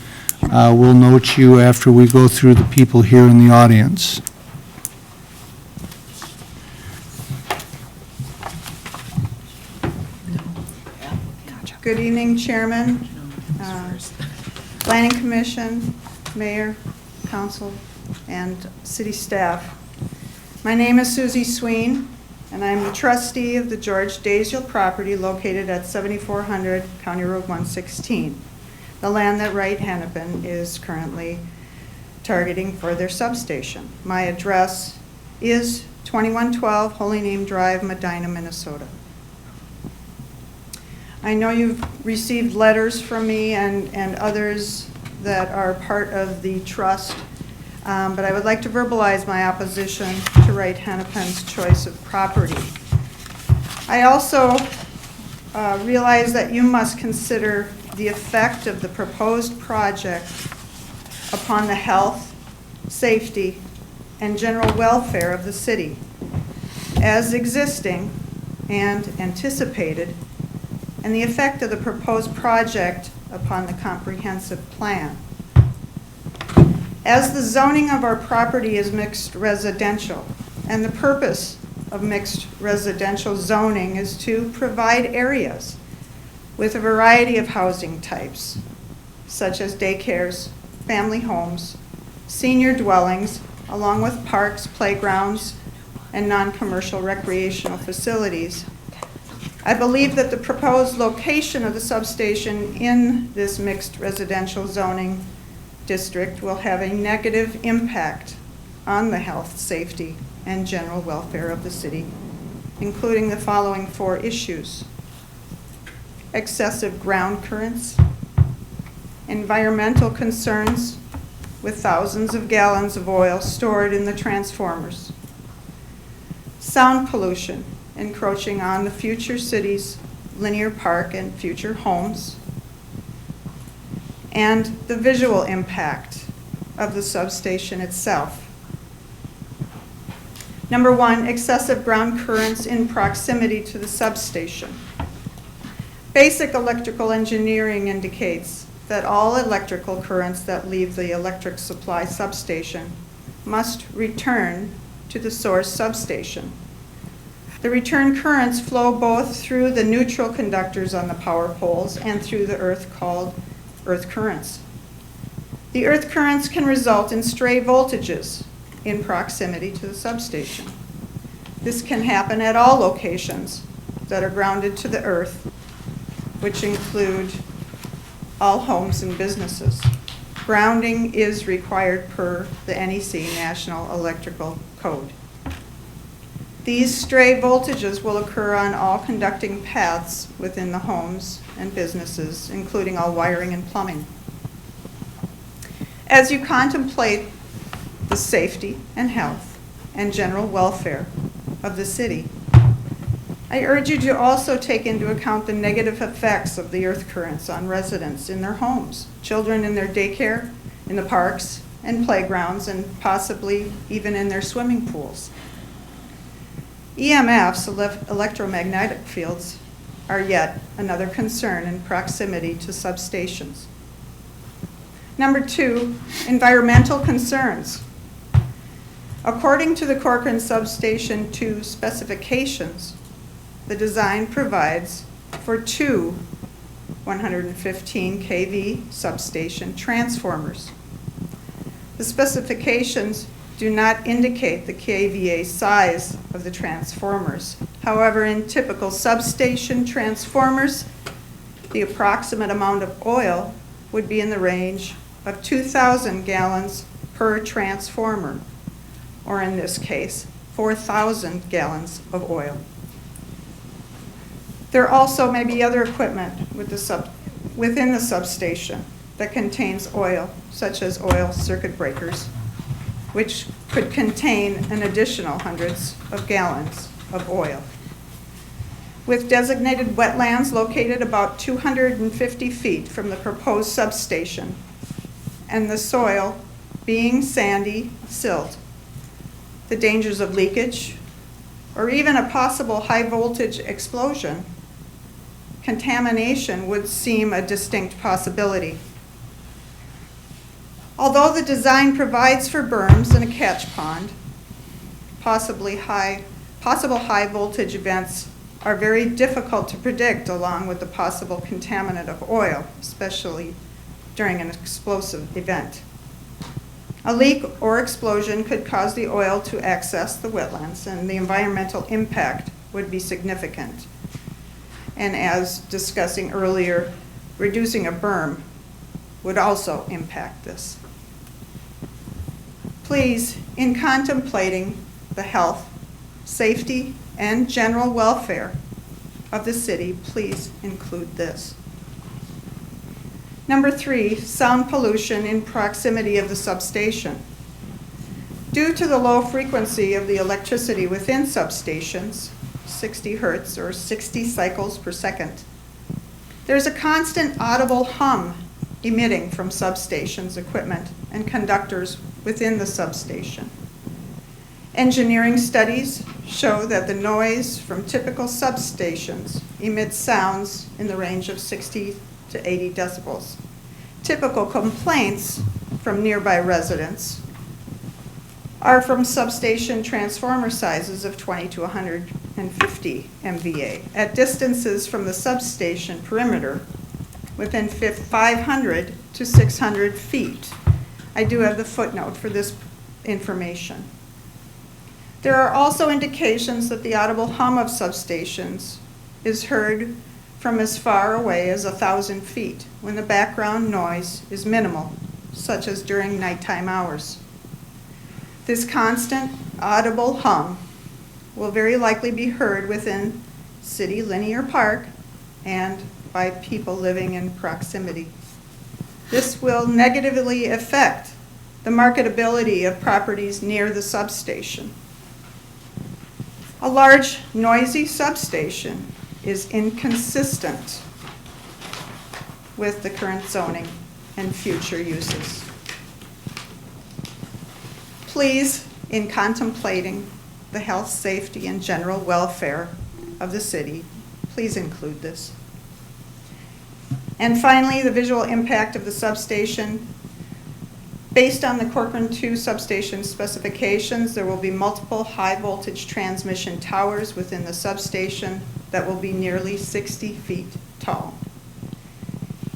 we'll note you after we go through the people here in the audience. Good evening, Chairman, Planning Commission, Mayor, Council, and City staff. My name is Susie Sween, and I'm the trustee of the George Daisiel property located at 7400 County Road 116, the land that Wright Hennepin is currently targeting for their substation. My address is 2112 Holy Name Drive, Medina, Minnesota. I know you've received letters from me and others that are part of the trust, but I would like to verbalize my opposition to Wright Hennepin's choice of property. I also realize that you must consider the effect of the proposed project upon the health, safety, and general welfare of the city as existing and anticipated, and the effect of the proposed project upon the comprehensive plan. As the zoning of our property is mixed residential, and the purpose of mixed residential zoning is to provide areas with a variety of housing types, such as daycares, family homes, senior dwellings, along with parks, playgrounds, and non-commercial recreational facilities. I believe that the proposed location of the substation in this mixed residential zoning district will have a negative impact on the health, safety, and general welfare of the city, including the following 4 issues: excessive ground currents, environmental concerns with thousands of gallons of oil stored in the transformers, sound pollution encroaching on the future city's linear park and future homes, and the visual impact of the substation itself. Number 1, excessive ground currents in proximity to the substation. Basic electrical engineering indicates that all electrical currents that leave the electric supply substation must return to the source substation. The return currents flow both through the neutral conductors on the power poles and through the earth called earth currents. The earth currents can result in stray voltages in proximity to the substation. This can happen at all locations that are grounded to the earth, which include all homes and businesses. Grounding is required per the NEC National Electrical Code. These stray voltages will occur on all conducting paths within the homes and businesses, including all wiring and plumbing. As you contemplate the safety and health and general welfare of the city, I urge you to also take into account the negative effects of the earth currents on residents in their homes, children in their daycare, in the parks and playgrounds, and possibly even in their swimming pools. EMFs, electromagnetic fields, are yet another concern in proximity to substations. Number 2, environmental concerns. According to the Corcoran Substation 2 specifications, the design provides for 2 115 kV substation transformers. The specifications do not indicate the kVA size of the transformers. However, in typical substation transformers, the approximate amount of oil would be in the range of 2,000 gallons per transformer, or in this case, 4,000 gallons of oil. There also may be other equipment within the substation that contains oil, such as oil circuit breakers, which could contain an additional hundreds of gallons of oil. With designated wetlands located about 250 feet from the proposed substation, and the soil being sandy silt, the dangers of leakage, or even a possible high voltage explosion, contamination would seem a distinct possibility. Although the design provides for berms and a catch pond, possible high voltage events are very difficult to predict, along with the possible contaminant of oil, especially during an explosive event. A leak or explosion could cause the oil to access the wetlands, and the environmental impact would be significant. And as discussing earlier, reducing a berm would also impact this. Please, in contemplating the health, safety, and general welfare of the city, please include this. Number 3, sound pollution in proximity of the substation. Due to the low frequency of the electricity within substations, 60 hertz or 60 cycles per second. There's a constant audible hum emitting from substations, equipment, and conductors within the substation. Engineering studies show that the noise from typical substations emits sounds in the range of 60 to 80 decibels. Typical complaints from nearby residents are from substation transformer sizes of 20 to 150 MVA at distances from the substation perimeter within 500 to 600 feet. I do have the footnote for this information. There are also indications that the audible hum of substations is heard from as far away as 1,000 feet when the background noise is minimal, such as during nighttime hours. This constant audible hum will very likely be heard within city linear park and by people living in proximity. This will negatively affect the marketability of properties near the substation. A large, noisy substation is inconsistent with the current zoning and future uses. Please, in contemplating the health, safety, and general welfare of the city, please include this. And finally, the visual impact of the substation. Based on the Corcoran 2 substation specifications, there will be multiple high-voltage transmission towers within the substation that will be nearly 60 feet tall.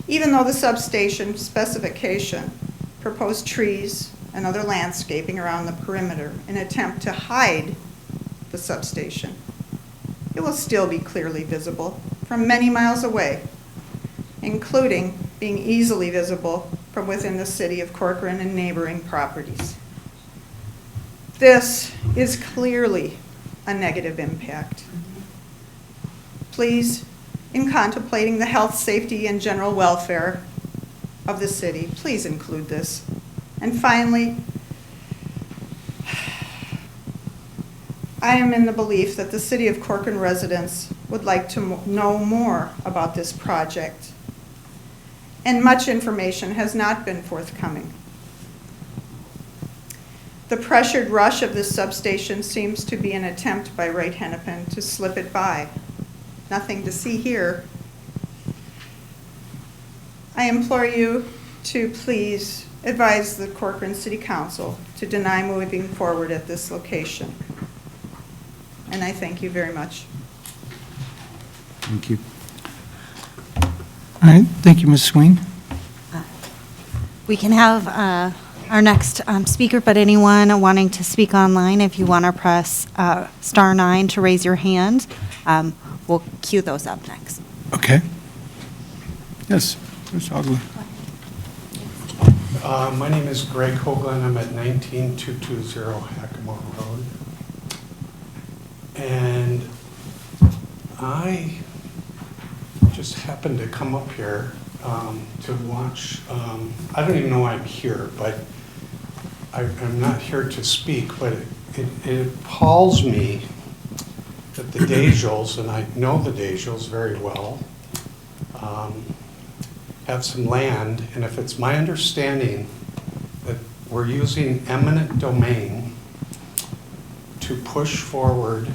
Even though the substation specification proposed trees and other landscaping around the perimeter in an attempt to hide the substation, it will still be clearly visible from many miles away, including being easily visible from within the city of Corcoran and neighboring properties. This is clearly a negative impact. Please, in contemplating the health, safety, and general welfare of the city, please include this. And finally, I am in the belief that the city of Corcoran residents would like to know more about this project, and much information has not been forthcoming. The pressured rush of this substation seems to be an attempt by Wright Hennepin to slip it by. Nothing to see here. I implore you to please advise the Corcoran City Council to deny moving forward at this location. And I thank you very much. Thank you. All right, thank you, Ms. Sween. We can have our next speaker, but anyone wanting to speak online, if you want to press *9 to raise your hand, we'll queue those up next. Okay. Yes, Mr. Ogling. My name is Greg Hoagland. I'm at 19220 Hackamore Road. And I just happened to come up here to watch, I don't even know why I'm here, but I'm not here to speak, but it appalls me that the Dayjals, and I know the Dayjals very well, have some land, and if it's my understanding that we're using eminent domain to push forward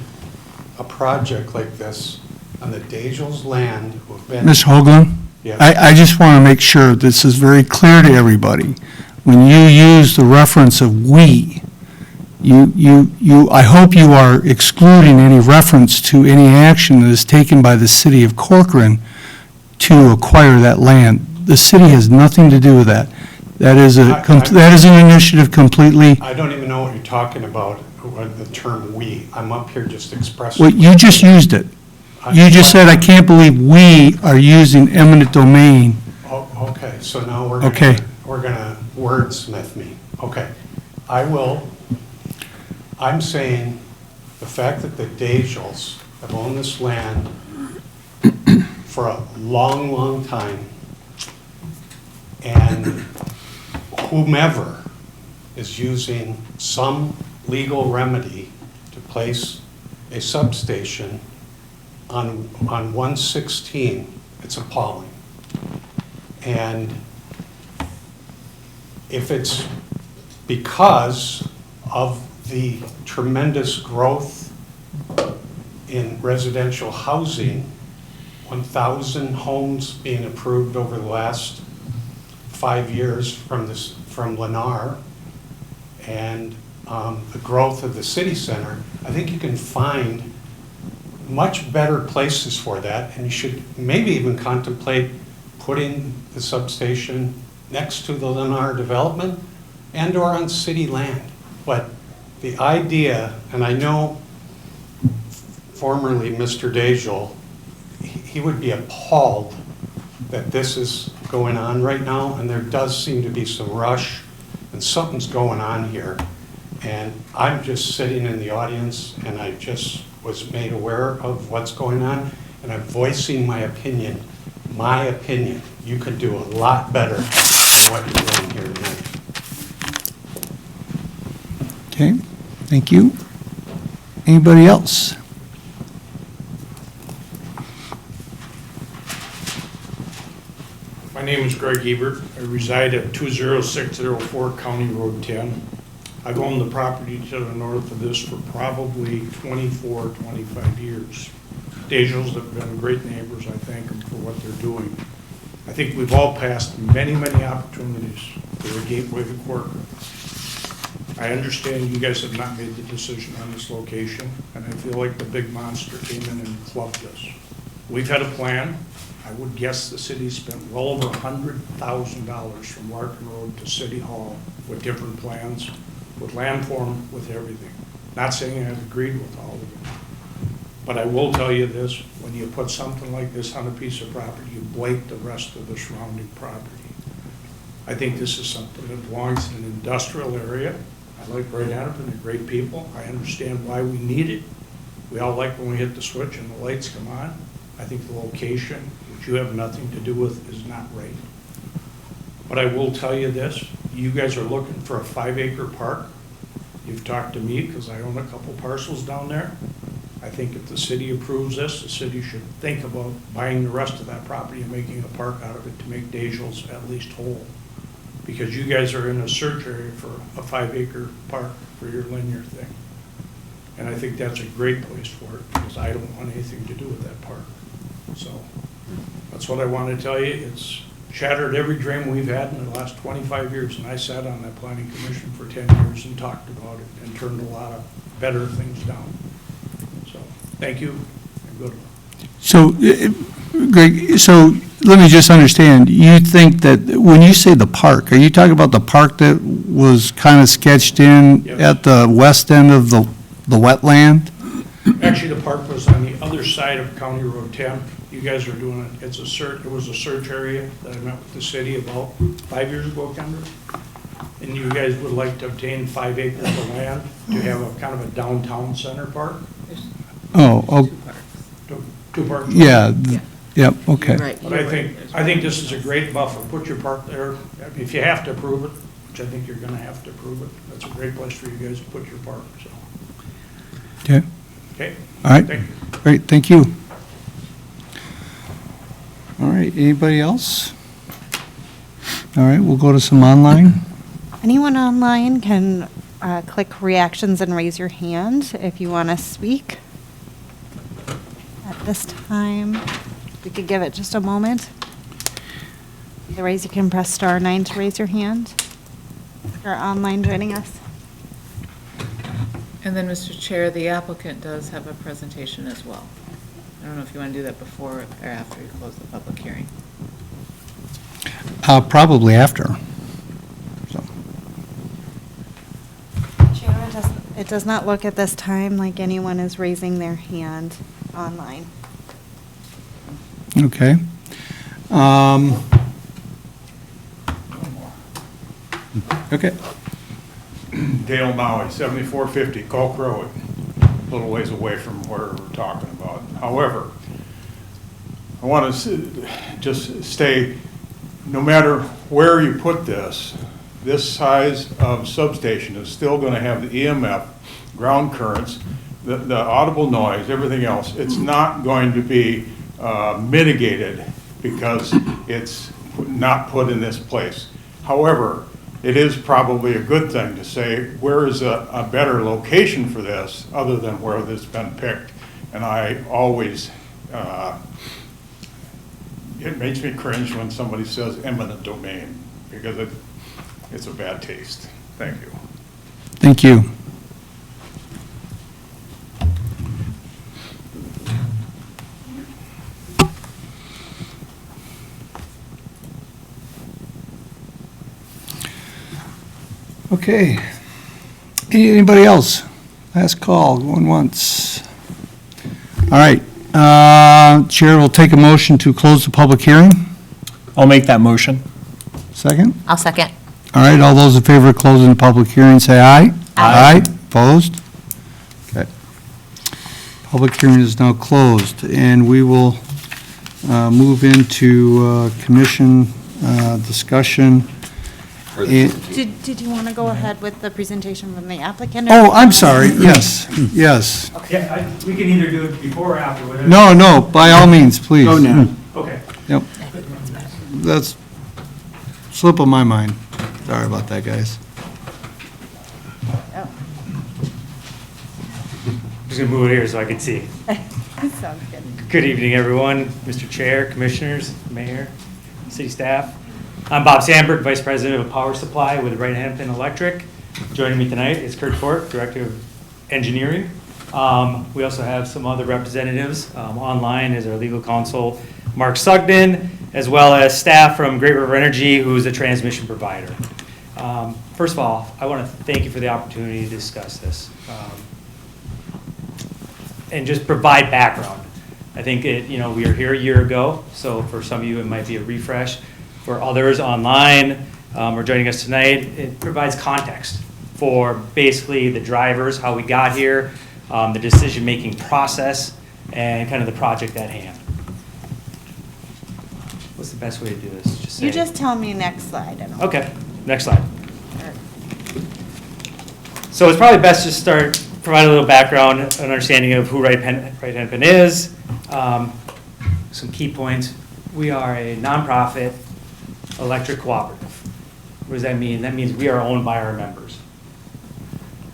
a project like this on the Dayjals' land who have been... Ms. Hoagland? Yes. I just want to make sure this is very clear to everybody. When you use the reference of "we," I hope you are excluding any reference to any action that is taken by the city of Corcoran to acquire that land. The city has nothing to do with that. That is an initiative completely... I don't even know what you're talking about, the term "we." I'm up here just expressing... Well, you just used it. You just said, I can't believe we are using eminent domain. Oh, okay, so now we're Okay. gonna wordsmith me. Okay, I'm saying the fact that the Dayjals have owned this land for a long, long time, and whomever is using some legal remedy to place a substation on 116, it's appalling. And if it's because of the tremendous growth in residential housing, 1,000 homes being approved over the last 5 years from Lennar, and the growth of the city center, I think you can find much better places for that, and you should maybe even contemplate putting the substation next to the Lennar development and or on city land. But the idea, and I know formerly Mr. Dajol, he would be appalled that this is going on right now, and there does seem to be some rush, and something's going on here. And I'm just sitting in the audience, and I just was made aware of what's going on, and I'm voicing my opinion. My opinion. You could do a lot better than what you're doing here tonight. Okay, thank you. Anybody else? My name is Greg Ebert. I reside at 20604 County Road 10. I've owned the property to the north of this for probably 24, 25 years. Dajos have been great neighbors. I thank them for what they're doing. I think we've all passed many, many opportunities for the gateway to Corcoran. I understand you guys have not made the decision on this location, and I feel like the big monster came in and clubbed us. We've had a plan. I would guess the city spent well over $100,000 from Larkin Road to City Hall with different plans, with landform, with everything. Not saying I've agreed with all of it. But I will tell you this, when you put something like this on a piece of property, you blight the rest of the surrounding property. I think this is something that belongs in an industrial area. I like Wright, Hennepin, they're great people. I understand why we need it. We all like when we hit the switch and the lights come on. I think the location, which you have nothing to do with, is not right. But I will tell you this, you guys are looking for a 5-acre park. You've talked to me because I own a couple parcels down there. I think if the city approves this, the city should think about buying the rest of that property and making a park out of it to make Dajos at least whole. Because you guys are in a search area for a 5-acre park for your linear thing. And I think that's a great place for it because I don't want anything to do with that park. So that's what I want to tell you. It's shattered every dream we've had in the last 25 years. And I sat on that planning commission for 10 years and talked about it and turned a lot of better things down. So thank you and good luck. So, Greg, so let me just understand, you think that when you say the park, are you talking about the park that was kind of sketched in Yes. at the west end of the wetland? Actually, the park was on the other side of County Road 10. You guys are doing it. It was a search area that I met with the city about 5 years ago, Kendra. And you guys would like to obtain 5 acres of land to have a kind of a downtown center park? Oh, Two parks? yeah, yep, okay. But I think this is a great buffer. Put your park there. If you have to approve it, which I think you're gonna have to approve it, that's a great place for you guys to put your park, so. Okay, Okay? all right, Thank you. great, thank you. All right, anybody else? All right, we'll go to some online. Anyone online can click reactions and raise your hand if you want to speak. At this time, we could give it just a moment. Otherwise, you can press *9 to raise your hand. If you're online joining us. And then, Mr. Chair, the applicant does have a presentation as well. I don't know if you want to do that before or after you close the public hearing. Probably after. So, Chair, it does not look at this time like anyone is raising their hand online. okay. Okay, Dale Maui, 7450 Culp Road, a little ways away from where we're talking about. However, I want to just stay, no matter where you put this size of substation is still going to have the EMF, ground currents, the audible noise, everything else, it's not going to be mitigated because it's not put in this place. However, it is probably a good thing to say, where is a better location for this other than where this has been picked? And I always, it makes me cringe when somebody says eminent domain, because it's a bad taste. Thank you. Thank you. Okay. Anybody else? Last call, going once. All right. Chair will take a motion to close the public hearing. I'll make that motion. Second? I'll second. All right, all those in favor of closing the public hearing, say aye. Aye. Opposed? Okay. Public hearing is now closed, and we will move into commission discussion. Did you want to go ahead with the presentation from the applicant? Oh, I'm sorry, yes, yes. Yeah, we can either do it before or after, whatever. No, by all means, please. Go now. Okay. Yep. That's slip of my mind. Sorry about that, guys. Just gonna move it here so I can see. Sounds good. Good evening, everyone, Mr. Chair, Commissioners, Mayor, City staff. I'm Bob Sandberg, Vice President of Power Supply with Wright Hennepin Electric. Joining me tonight is Kurt Fort, Director of Engineering. We also have some other representatives. Online is our legal counsel, Mark Sugden, as well as staff from Great River Energy, who's a transmission provider. First of all, I want to thank you for the opportunity to discuss this and just provide background. I think we were here a year ago, so for some of you it might be a refresh. For others online or joining us tonight, it provides context for basically the drivers, how we got here, the decision-making process, and kind of the project at hand. What's the best way to do this? You just tell me next slide. Okay, next slide. So it's probably best to start, provide a little background, an understanding of who Wright Hennepin is. Some key points. We are a nonprofit electric cooperative. What does that mean? That means we are owned by our members.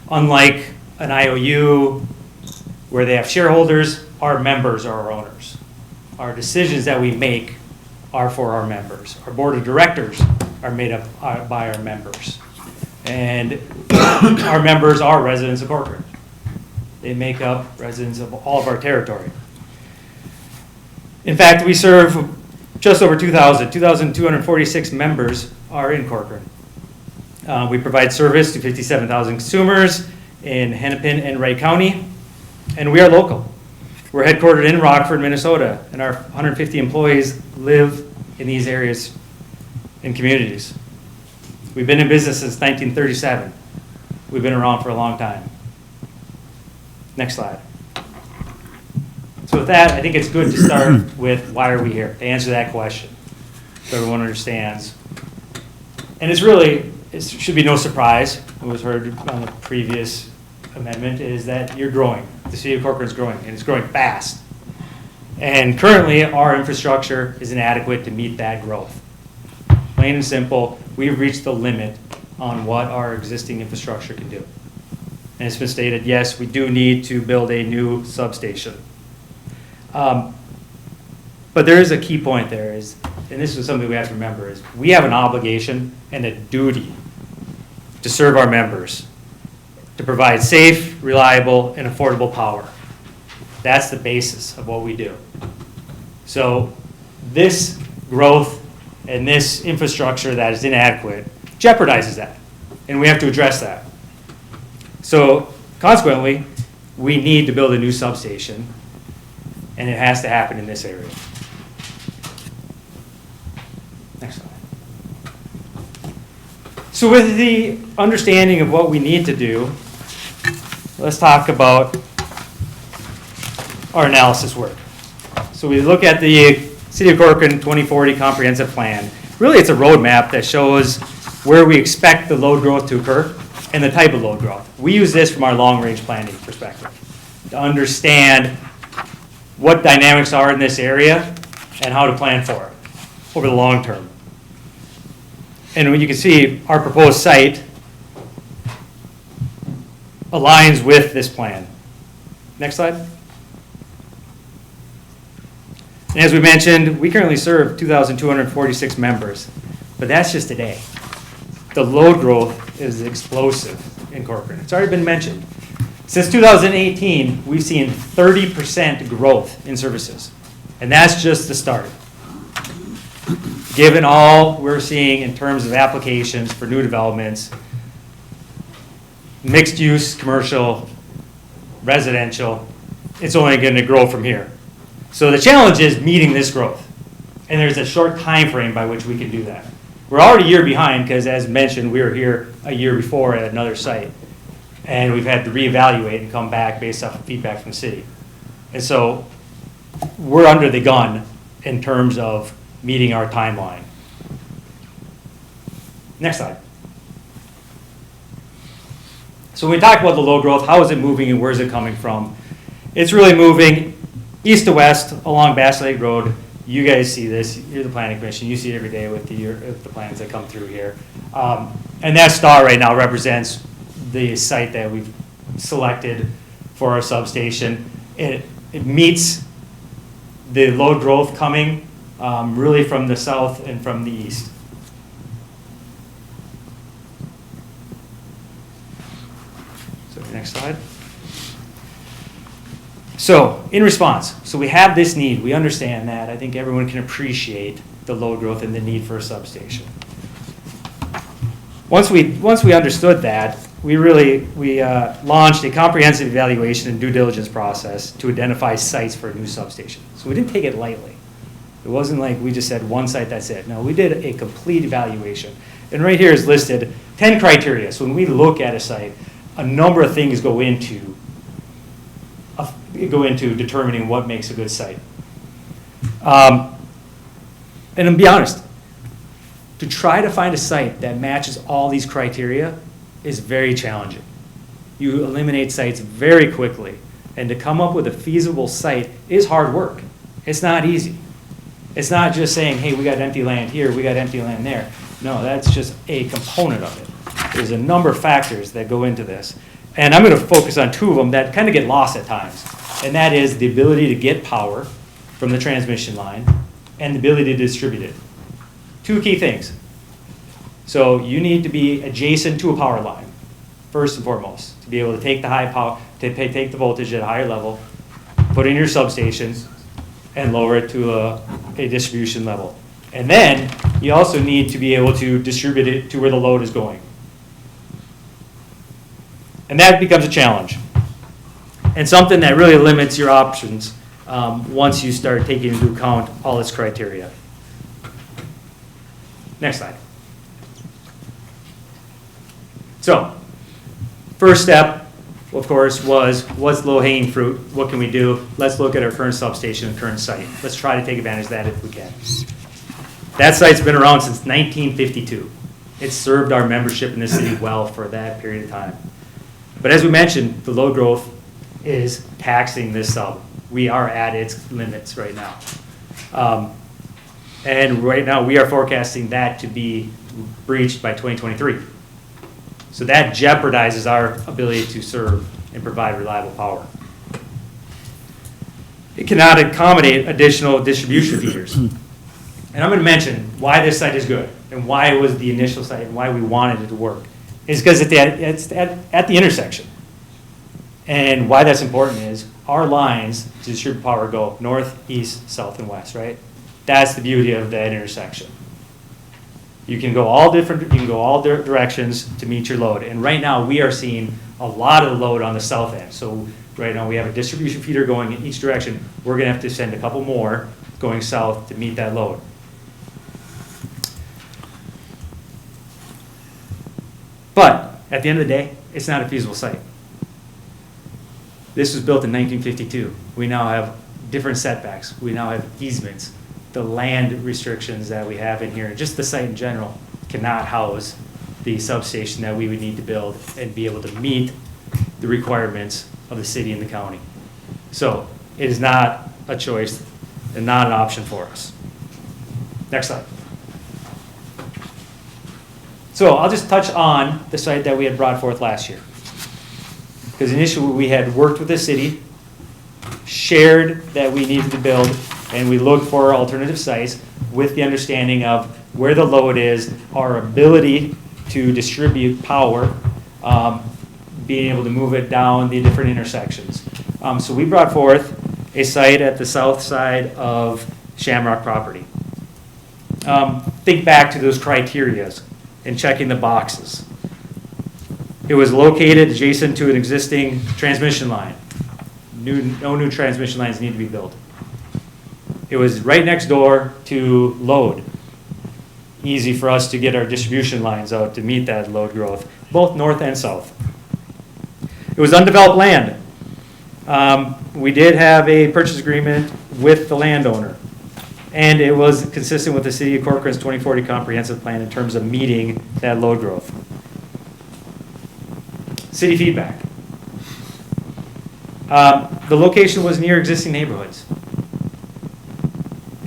Unlike an IOU where they have shareholders, our members are our owners. Our decisions that we make are for our members. Our board of directors are made up by our members. And our members are residents of Corcoran. They make up residents of all of our territory. In fact, we serve just over 2,246 members are in Corcoran. We provide service to 57,000 consumers in Hennepin and Wright County, and we are local. We're headquartered in Rockford, Minnesota, and our 150 employees live in these areas and communities. We've been in business since 1937. We've been around for a long time. Next slide. So with that, I think it's good to start with why are we here, to answer that question, so everyone understands. And it should be no surprise, it was heard on the previous amendment, is that you're growing. The city of Corcoran is growing, and it's growing fast. And currently, our infrastructure is inadequate to meet that growth. Plain and simple, we've reached the limit on what our existing infrastructure can do. And it's been stated, yes, we do need to build a new substation. But there is a key point there is, and this is something we have to remember, is we have an obligation and a duty to serve our members, to provide safe, reliable, and affordable power. That's the basis of what we do. So this growth and this infrastructure that is inadequate jeopardizes that, and we have to address that. So consequently, we need to build a new substation, and it has to happen in this area. Next slide. So with the understanding of what we need to do, let's talk about our analysis work. So we look at the City of Corcoran 2040 Comprehensive Plan. Really, it's a roadmap that shows where we expect the load growth to occur and the type of load growth. We use this from our long-range planning perspective. to understand what dynamics are in this area and how to plan for it over the long term. And you can see our proposed site aligns with this plan. Next slide. And as we mentioned, we currently serve 2,246 members, but that's just today. The load growth is explosive in Corcoran. It's already been mentioned. Since 2018, we've seen 30% growth in services, and that's just the start. Given all we're seeing in terms of applications for new developments, mixed use, commercial, residential, it's only going to grow from here. So the challenge is meeting this growth, and there's a short time frame by which we can do that. We're already a year behind because, as mentioned, we were here a year before at another site, and we've had to reevaluate and come back based off of feedback from the city. And so we're under the gun in terms of meeting our timeline. Next slide. So when we talk about the load growth, how is it moving and where is it coming from? It's really moving east to west along Bass Lake Road. You guys see this, you're the planning commission, you see it every day with the plans that come through here. And that star right now represents the site that we've selected for our substation. It meets the load growth coming really from the south and from the east. So next slide. So, in response, so we have this need, we understand that, I think everyone can appreciate the load growth and the need for a substation. Once we understood that, we launched a comprehensive evaluation and due diligence process to identify sites for a new substation. So we didn't take it lightly. It wasn't like we just said one site, that's it. No, we did a complete evaluation. And right here is listed 10 criteria. So when we look at a site, a number of things go into determining what makes a good site. And to be honest, to try to find a site that matches all these criteria is very challenging. You eliminate sites very quickly, and to come up with a feasible site is hard work. It's not easy. It's not just saying, hey, we got empty land here, we got empty land there. No, that's just a component of it. There's a number of factors that go into this. And I'm going to focus on two of them that kind of get lost at times. And that is the ability to get power from the transmission line and the ability to distribute it. Two key things. So you need to be adjacent to a power line, first and foremost, to be able to take the high power, take the voltage at a higher level, put in your substation, and lower it to a distribution level. And then you also need to be able to distribute it to where the load is going. And that becomes a challenge, and something that really limits your options once you start taking into account all this criteria. Next slide. So, first step, of course, was what's low-hanging fruit? What can we do? Let's look at our current substation and current site. Let's try to take advantage of that if we can. That site's been around since 1952. It's served our membership in the city well for that period of time. But as we mentioned, the load growth is taxing this sub. We are at its limits right now. And right now, we are forecasting that to be breached by 2023. So that jeopardizes our ability to serve and provide reliable power. It cannot accommodate additional distribution feeders. And I'm going to mention why this site is good and why it was the initial site and why we wanted it to work. Is because it's at the intersection. And why that's important is our lines to distribute power go north, east, south, and west, right? That's the beauty of that intersection. You can go all directions to meet your load. And right now we are seeing a lot of the load on the south end. So right now we have a distribution feeder going in each direction. We're going to have to send a couple more going south to meet that load. But at the end of the day, it's not a feasible site. This was built in 1952. We now have different setbacks. We now have easements. The land restrictions that we have in here, just the site in general, cannot house the substation that we would need to build and be able to meet the requirements of the city and the county. So it is not a choice and not an option for us. Next slide. So I'll just touch on the site that we had brought forth last year. Because initially we had worked with the city, shared that we needed to build, and we looked for alternative sites with the understanding of where the load is, our ability to distribute power, being able to move it down the different intersections. So we brought forth a site at the south side of Shamrock property. Think back to those criterias and checking the boxes. It was located adjacent to an existing transmission line. No new transmission lines need to be built. It was right next door to load. Easy for us to get our distribution lines out to meet that load growth, both north and south. It was undeveloped land. We did have a purchase agreement with the landowner, and it was consistent with the City of Corcoran's 2040 comprehensive plan in terms of meeting that load growth. City feedback. The location was near existing neighborhoods.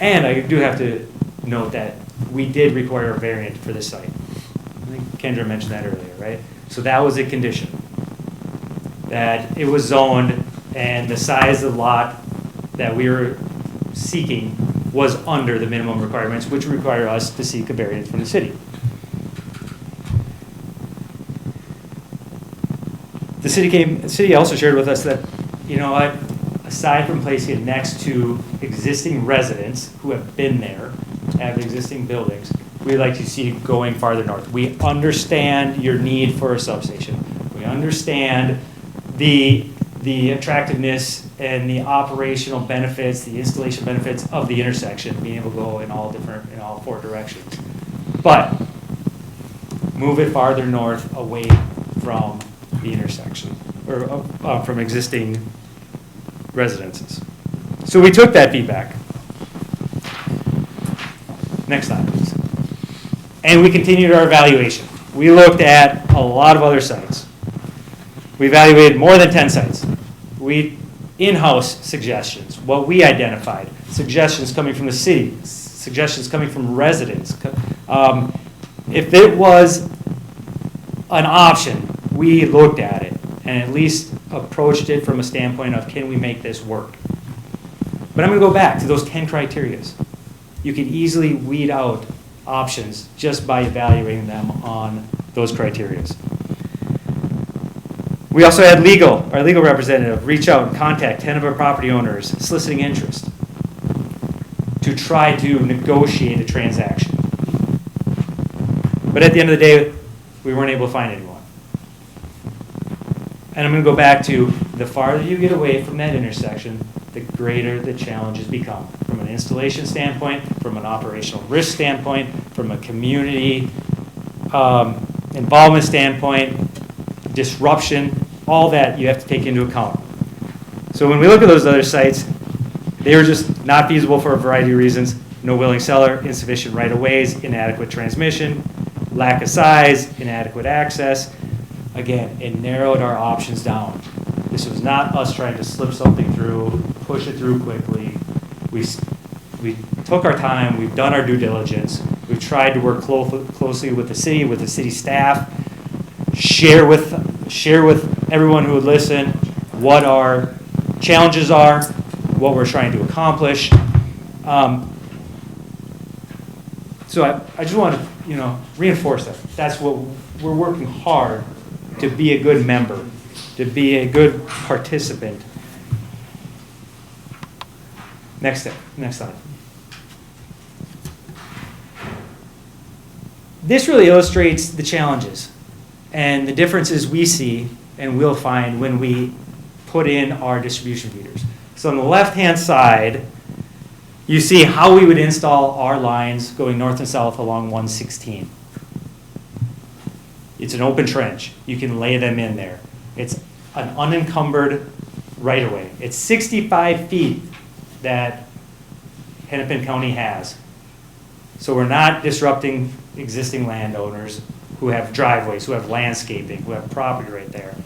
And I do have to note that we did require a variant for this site. I think Kendra mentioned that earlier, right? So that was a condition, that it was zoned and the size of the lot that we were seeking was under the minimum requirements, which require us to seek a variance from the city. The city also shared with us that, you know what, aside from placing it next to existing residents who have been there, have existing buildings, we'd like to see it going farther north. We understand your need for a substation. We understand the attractiveness and the operational benefits, the installation benefits of the intersection, being able to go in all four directions. But move it farther north away from the intersection, or from existing residences. So we took that feedback. Next slide, please. And we continued our evaluation. We looked at a lot of other sites. We evaluated more than 10 sites. We in-house suggestions, what we identified, suggestions coming from the city, suggestions coming from residents. If it was an option, we looked at it and at least approached it from a standpoint of, can we make this work? But I'm going to go back to those 10 criterias. You can easily weed out options just by evaluating them on those criterias. We also had our legal representative reach out and contact 10 of our property owners soliciting interest to try to negotiate a transaction. But at the end of the day, we weren't able to find anyone. And I'm going to go back to, the farther you get away from that intersection, the greater the challenges become. From an installation standpoint, from an operational risk standpoint, from a community involvement standpoint, disruption, all that you have to take into account. So when we look at those other sites, they were just not feasible for a variety of reasons. No willing seller, insufficient right-of-ways, inadequate transmission, lack of size, inadequate access. Again, it narrowed our options down. This was not us trying to slip something through, push it through quickly. We took our time, we've done our due diligence, we've tried to work closely with the city staff, share with everyone who would listen what our challenges are, what we're trying to accomplish. So I just want to reinforce that. That's what we're working hard to be a good member, to be a good participant. Next slide. This really illustrates the challenges and the differences we see and will find when we put in our distribution feeders. So on the left-hand side, you see how we would install our lines going north and south along 116. It's an open trench. You can lay them in there. It's an unencumbered right-of-way. It's 65 feet that Hennepin County has. So we're not disrupting existing landowners who have driveways, who have landscaping, who have property right there.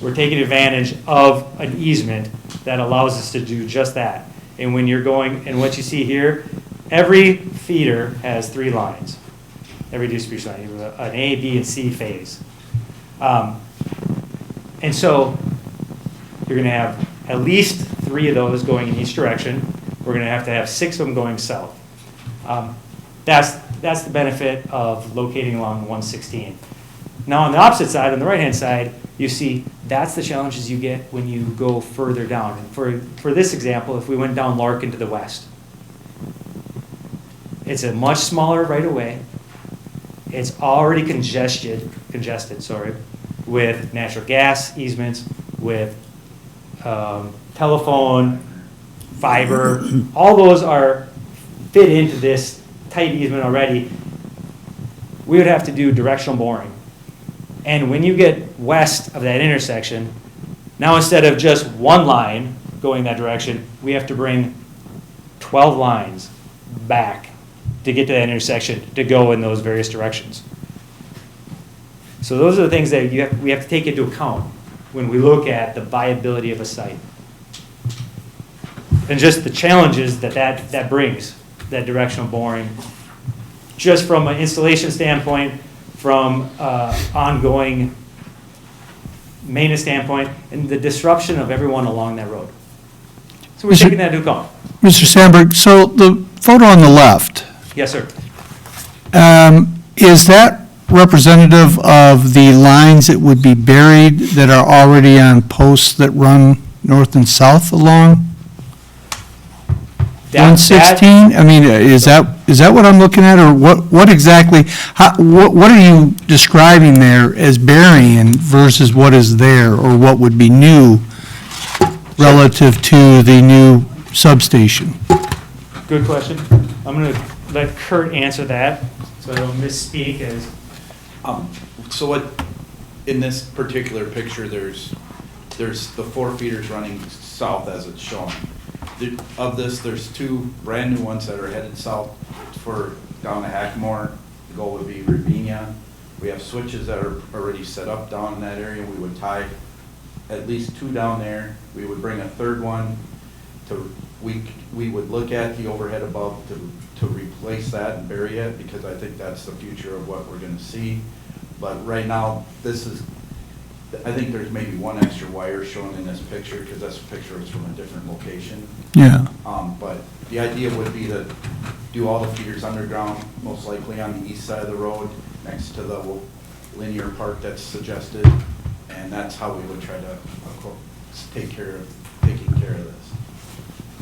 We're taking advantage of an easement that allows us to do just that. And when you're going, and what you see here, every feeder has 3 lines. Every distribution line, you have an A, B, and C phase. And so you're going to have at least 3 of those going in each direction. We're going to have 6 of them going south. That's the benefit of locating along 116. Now on the opposite side, on the right-hand side, you see that's the challenges you get when you go further down. And for this example, if we went down Larkin to the west, it's a much smaller right-of-way. It's already congested, with natural gas easements, with telephone, fiber. All those are fit into this tight easement already. We would have to do directional boring. And when you get west of that intersection, now instead of just 1 line going that direction, we have to bring 12 lines back to get to that intersection to go in those various directions. So those are the things that we have to take into account when we look at the viability of a site. And just the challenges that brings, that directional boring, just from an installation standpoint, from ongoing maintenance standpoint, and the disruption of everyone along that road. So we're taking that into account. Mr. Sandberg, so the photo on the left, Yes, sir. is that representative of the lines that would be buried that are already on posts that run north and south along 116? I mean, is that what I'm looking at, or what exactly, what are you describing there as burying versus what is there, or what would be new relative to the new substation? Good question. I'm going to let Kurt answer that, so I don't misspeak as. So what, in this particular picture, there's the 4 feeders running south as it's shown. Of this, there's 2 brand new ones that are headed south for down to Hackmore. The goal would be Ravinia. We have switches that are already set up down in that area. We would tie at least 2 down there. We would bring a 3rd one we would look at the overhead above to replace that and bury it, because I think that's the future of what we're going to see. But right now, I think there's maybe 1 extra wire shown in this picture, because this picture is from a different location. Yeah. But the idea would be to do all the feeders underground, most likely on the east side of the road, next to the linear park that's suggested, and that's how we would try to taking care of this.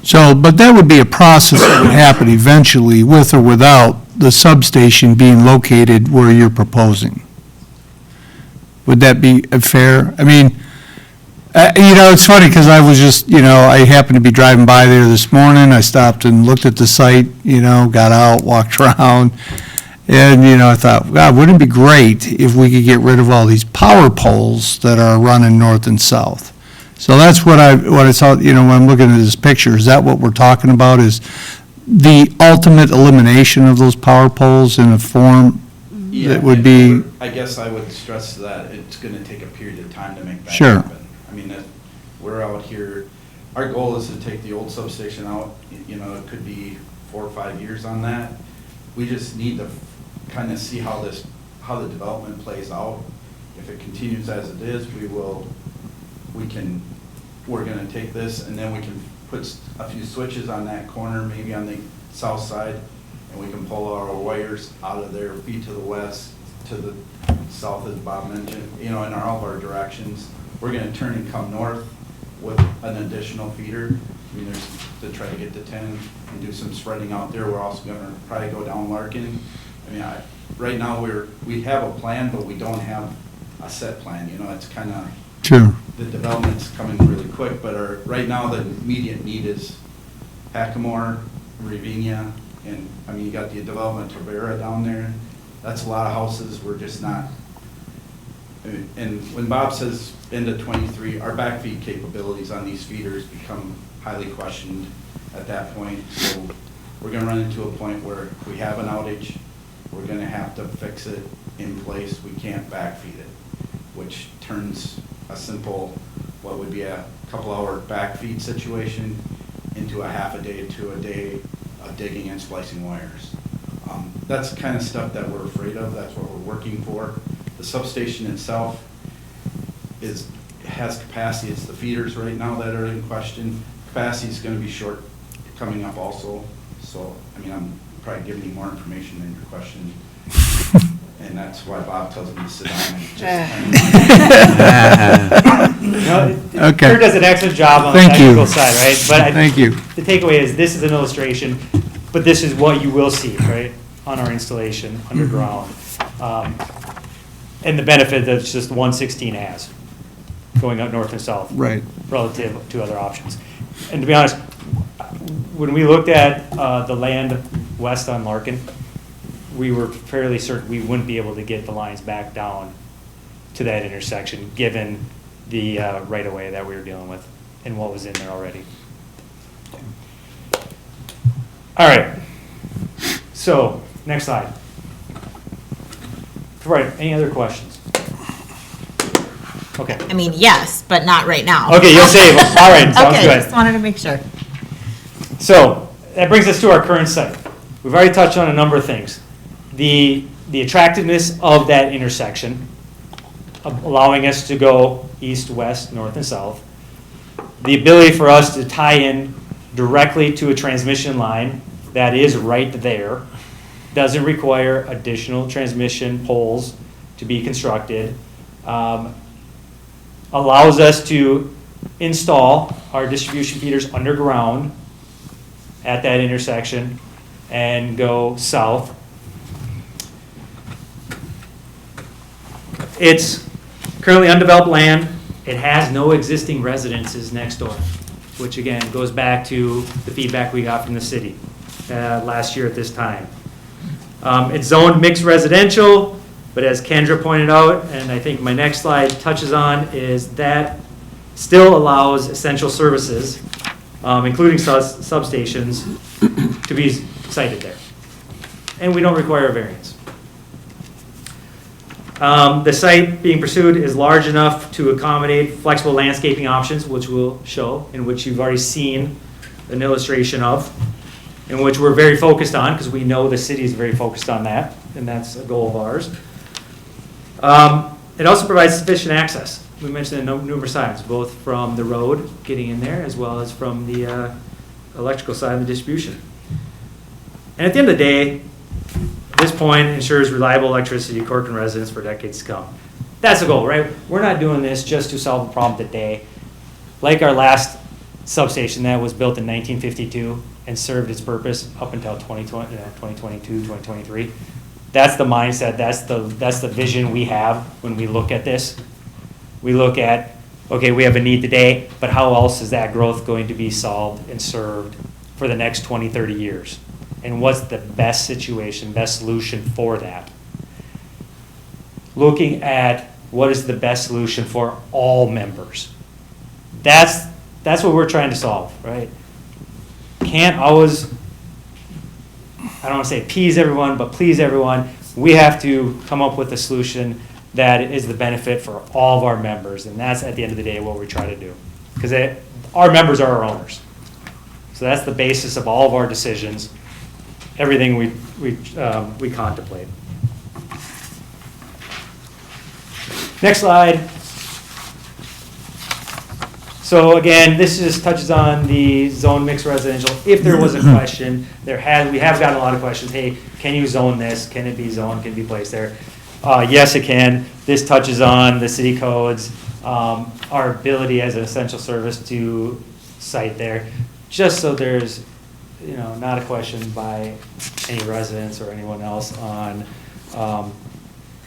So, but that would be a process that would happen eventually, with or without the substation being located where you're proposing. Would that be fair? I mean, it's funny, because I was just, I happened to be driving by there this morning. I stopped and looked at the site, got out, walked around, and, I thought, God, wouldn't it be great if we could get rid of all these power poles that are running north and south? So that's what I saw, when I'm looking at this picture. Is that what we're talking about, is the ultimate elimination of those power poles in a form that would be? I guess I would stress that it's going to take a period of time to make that Sure. happen. I mean, we're out here, our goal is to take the old substation out, it could be 4 or 5 years on that. We just need to kind of see how the development plays out. If it continues as it is, we're going to take this, and then we can put a few switches on that corner, maybe on the south side, and we can pull our wires out of there, feed to the west, to the south, as Bob mentioned, in all of our directions. We're going to turn and come north with an additional feeder. I mean, there's to try to get to 10 and do some spreading out there. We're also going to probably go down Larkin. I mean, right now we have a plan, but we don't have a set plan. It's kind of, Sure. the development's coming really quick, but right now the immediate need is Hackamore, Ravinia, and I mean, you got the development of Tavera down there. That's a lot of houses. We're just not. And when Bob says end of 23, our backfeed capabilities on these feeders become highly questioned at that point. So we're going to run into a point where if we have an outage, we're going to have to fix it in place. We can't backfeed it, which turns a simple, what would be a couple-hour backfeed situation into a half a day to a day of digging and splicing wires. That's the kind of stuff that we're afraid of. That's what we're working for. The substation itself has capacity. It's the feeders right now that are in question. Capacity is going to be short coming up also. So, I mean, I'm probably giving you more information than your question. And that's why Bob tells me to sit down and just. Okay. Kurt does an excellent job on the Thank you. technical side, right? But Thank you. The takeaway is this is an illustration, but this is what you will see, right, on our installation underground. And the benefit that just 116 has, going up north and south. Right. Relative to other options. And to be honest, when we looked at the land west on Larkin, we were fairly certain we wouldn't be able to get the lines back down to that intersection, given the right-of-way that we were dealing with and what was in there already. All right. So, next slide. Right, any other questions? Okay. I mean, yes, but not right now. Okay, you'll save them. All right, sounds Okay, good. just wanted to make sure. So, that brings us to our current site. We've already touched on a number of things. The attractiveness of that intersection, allowing us to go east, west, north, and south. The ability for us to tie in directly to a transmission line that is right there. Doesn't require additional transmission poles to be constructed. Allows us to install our distribution feeders underground at that intersection and go south. It's currently undeveloped land. It has no existing residences next door, which again goes back to the feedback we got from the city last year at this time. It's zoned mixed residential, but as Kendra pointed out, and I think my next slide touches on, is that still allows essential services, including substations, to be sited there. And we don't require a variance. The site being pursued is large enough to accommodate flexible landscaping options, which we'll show, in which you've already seen an illustration of, in which we're very focused on, because we know the city is very focused on that, and that's a goal of ours. It also provides sufficient access. We mentioned it numerous times, both from the road getting in there, as well as from the electrical side of the distribution. And at the end of the day, this point ensures reliable electricity to Corcoran residents for decades to come. That's the goal, right? We're not doing this just to solve a problem today. Like our last substation that was built in 1952 and served its purpose up until 2022, 2023. That's the mindset, that's the vision we have when we look at this. We look at, okay, we have a need today, but how else is that growth going to be solved and served for the next 20, 30 years? And what's the best situation, best solution for that? Looking at what is the best solution for all members. That's what we're trying to solve, right? Can't always, I don't want to say appease everyone, but please everyone. We have to come up with a solution that is the benefit for all of our members, and that's at the end of the day what we try to do. Because our members are our owners. So that's the basis of all of our decisions, everything we contemplate. Next slide. So again, this just touches on the zone mixed residential. If there was a question, we have gotten a lot of questions. Hey, can you zone this? Can it be zoned? Can it be placed there? Yes, it can. This touches on the city codes, our ability as an essential service to site there, just so there's, not a question by any residents or anyone else on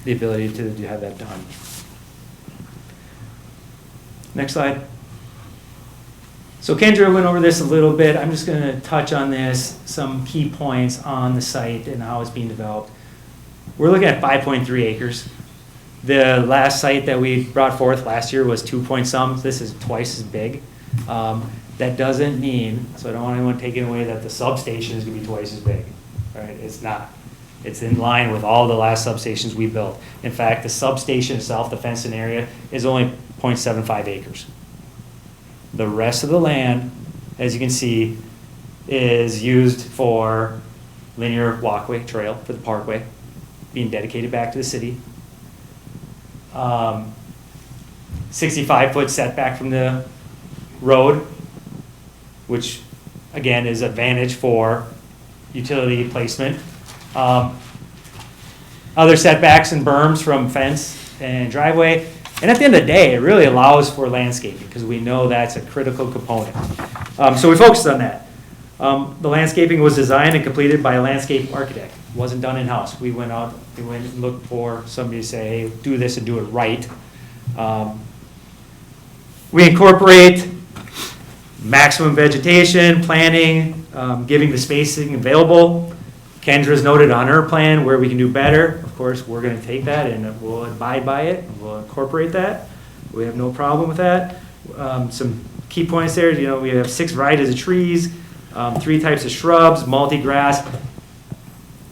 the ability to have that done. Next slide. So Kendra went over this a little bit. I'm just going to touch on this, some key points on the site and how it's being developed. We're looking at 5.3 acres. The last site that we brought forth last year was 2 point some. This is twice as big. That doesn't mean, so I don't want anyone taking away that the substation is going to be twice as big. Right? It's not. It's in line with all the last substations we built. In fact, the substation itself, the fenced-in area, is only 0.75 acres. The rest of the land, as you can see, is used for linear walkway trail for the parkway, being dedicated back to the city. 65-foot setback from the road, which again is advantage for utility placement. Other setbacks and berms from fence and driveway. And at the end of the day, it really allows for landscaping because we know that's a critical component. So we focused on that. The landscaping was designed and completed by a landscape architect. It wasn't done in-house. We went and looked for somebody to say, hey, do this and do it right. We incorporate maximum vegetation, planting, giving the spacing available. Kendra's noted on her plan where we can do better. Of course, we're going to take that and we'll abide by it. We'll incorporate that. We have no problem with that. Some key points there, we have 6 varieties of trees, 3 types of shrubs, multi-grass.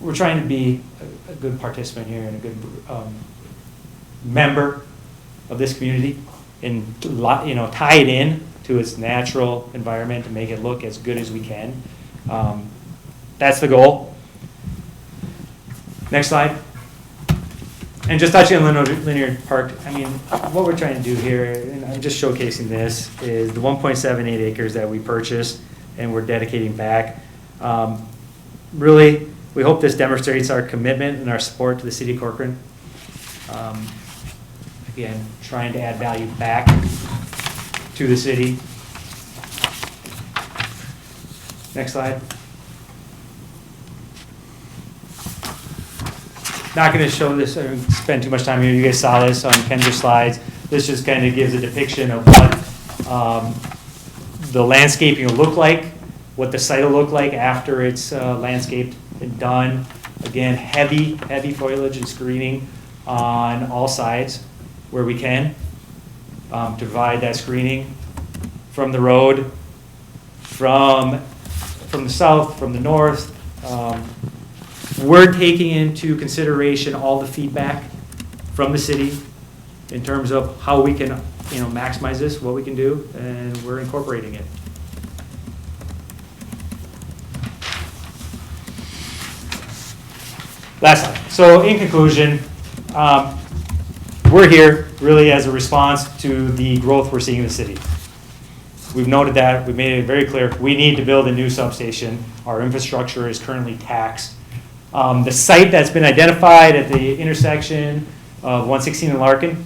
We're trying to be a good participant here and a good member of this community and tie it in to its natural environment to make it look as good as we can. That's the goal. Next slide. And just touching on linear park, what we're trying to do here, and I'm just showcasing this, is the 1.78 acres that we purchased and we're dedicating back. Really, we hope this demonstrates our commitment and our support to the city of Corcoran. Again, trying to add value back to the city. Next slide. Not going to show this or spend too much time here. You guys saw this on Kendra's slides. This just kind of gives a depiction of what the landscaping will look like, what the site will look like after it's landscaped and done. Again, heavy foliage and screening on all sides where we can to provide that screening from the road, from the south, from the north. We're taking into consideration all the feedback from the city in terms of how we can, maximize this, what we can do, and we're incorporating it. Last slide. So in conclusion, we're here really as a response to the growth we're seeing in the city. We've noted that, we've made it very clear, we need to build a new substation. Our infrastructure is currently taxed. The site that's been identified at the intersection of 116 and Larkin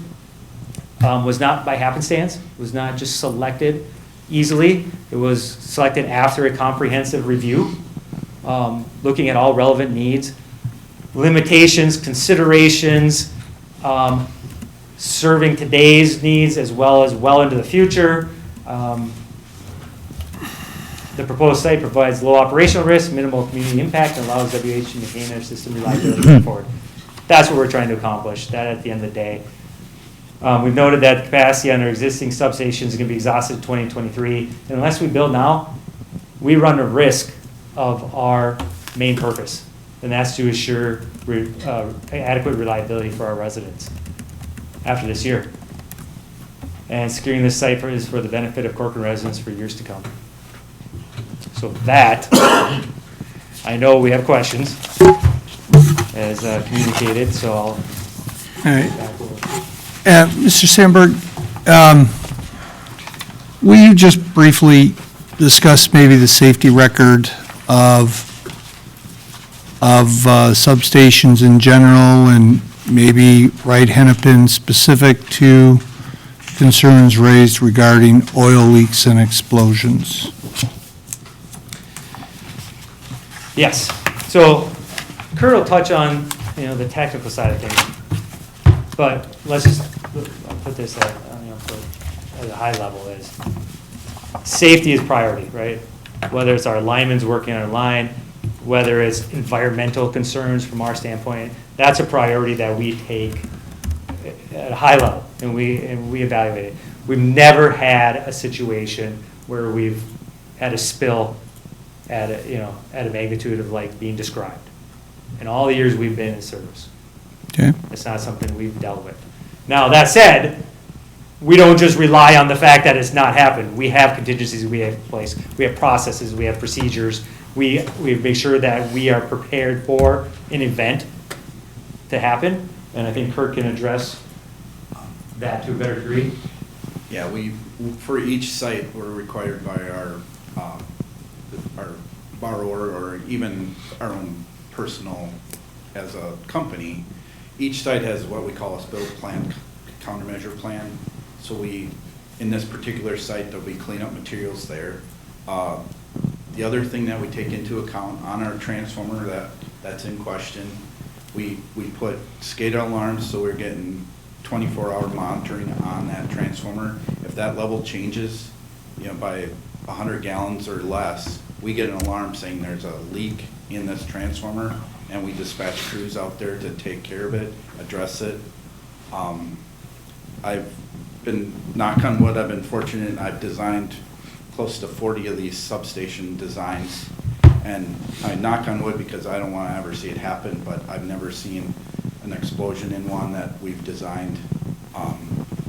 was not by happenstance, was not just selected easily. It was selected after a comprehensive review, looking at all relevant needs, limitations, considerations, serving today's needs as well as well into the future. The proposed site provides low operational risk, minimal community impact, and allows WH to maintain their system reliability going forward. That's what we're trying to accomplish, that at the end of the day. We've noted that capacity on our existing substations is going to be exhausted in 2023. And unless we build now, we run a risk of our main purpose, and that's to assure adequate reliability for our residents after this year. And securing this site is for the benefit of Corcoran residents for years to come. So that, I know we have questions, as communicated, so I'll... All right. Mr. Sandberg, will you just briefly discuss maybe the safety record of substations in general and maybe Wright Hennepin specific to concerns raised regarding oil leaks and explosions? Yes. So Kurt will touch on, the technical side of things. But let's just I'll put this at a high level is safety is priority, right? Whether it's our linemen's working on our line, whether it's environmental concerns from our standpoint, that's a priority that we take at a high level and we evaluate it. We've never had a situation where we've had a spill at a magnitude of like being described in all the years we've been in service. Okay. It's not something we've dealt with. Now, that said, we don't just rely on the fact that it's not happened. We have contingencies we have in place. We have processes, we have procedures. We make sure that we are prepared for an event to happen. And I think Kurt can address that to a better degree. Yeah, for each site, we're required by our borrower or even our own personal, as a company, each site has what we call a spill plan, countermeasure plan. So in this particular site, there'll be cleanup materials there. The other thing that we take into account on our transformer that's in question, we put SCADA alarms, so we're getting 24-hour monitoring on that transformer. If that level changes, by 100 gallons or less, we get an alarm saying there's a leak in this transformer, and we dispatch crews out there to take care of it, address it. I've been, knock on wood, I've been fortunate, I've designed close to 40 of these substation designs, and I knock on wood because I don't want to ever see it happen, but I've never seen an explosion in one that we've designed.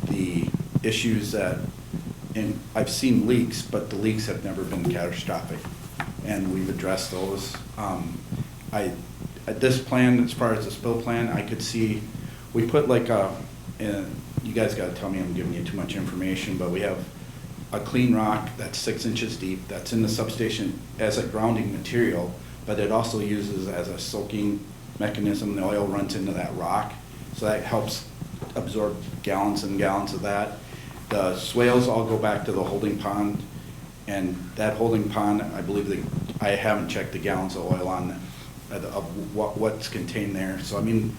The issues and I've seen leaks, but the leaks have never been catastrophic, and we've addressed those. This plan, as far as the spill plan, I could see, we put like you guys got to tell me I'm giving you too much information, but we have a clean rock that's 6 inches deep that's in the substation as a grounding material, but it also uses as a soaking mechanism. The oil runs into that rock, so that helps absorb gallons and gallons of that. The swales all go back to the holding pond, and that holding pond, I believe I haven't checked the gallons of oil on of what's contained there. So I mean,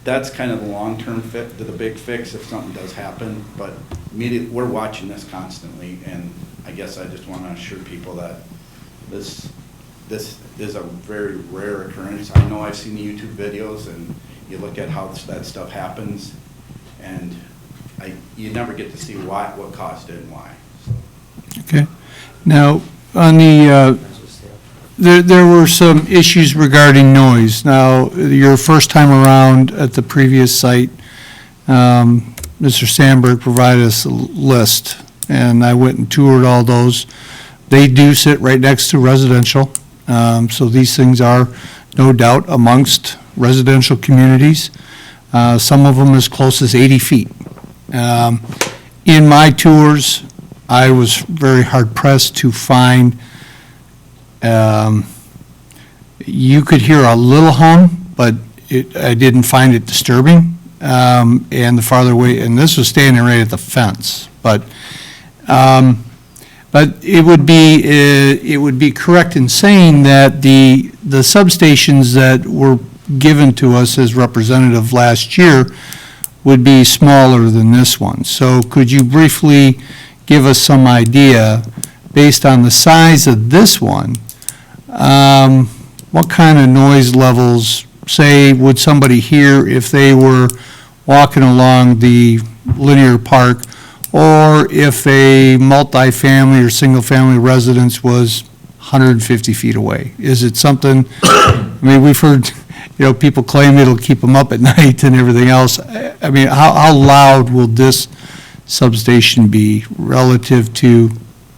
that's kind of the long-term fit to the big fix if something does happen. But immediately, we're watching this constantly, and I guess I just want to assure people that this is a very rare occurrence. I know I've seen the YouTube videos, and you look at how that stuff happens, and you never get to see what caused it and why. So. Okay. Now, on the, there were some issues regarding noise. Now, your first time around at the previous site, Mr. Sandberg provided us a list, and I went and toured all those. They do sit right next to residential, so these things are no doubt amongst residential communities. Some of them as close as 80 feet. In my tours, I was very hard pressed to find, you could hear a little hum, but I didn't find it disturbing. And the farther away, and this was standing right at the fence, but it would be correct in saying that the substations that were given to us as representative last year would be smaller than this one. So could you briefly give us some idea, based on the size of this one, what kind of noise levels, say, would somebody hear if they were walking along the linear park, or if a multifamily or single-family residence was 150 feet away? Is it something, I mean, we've heard, people claim it'll keep them up at night and everything else. I mean, how loud will this substation be relative to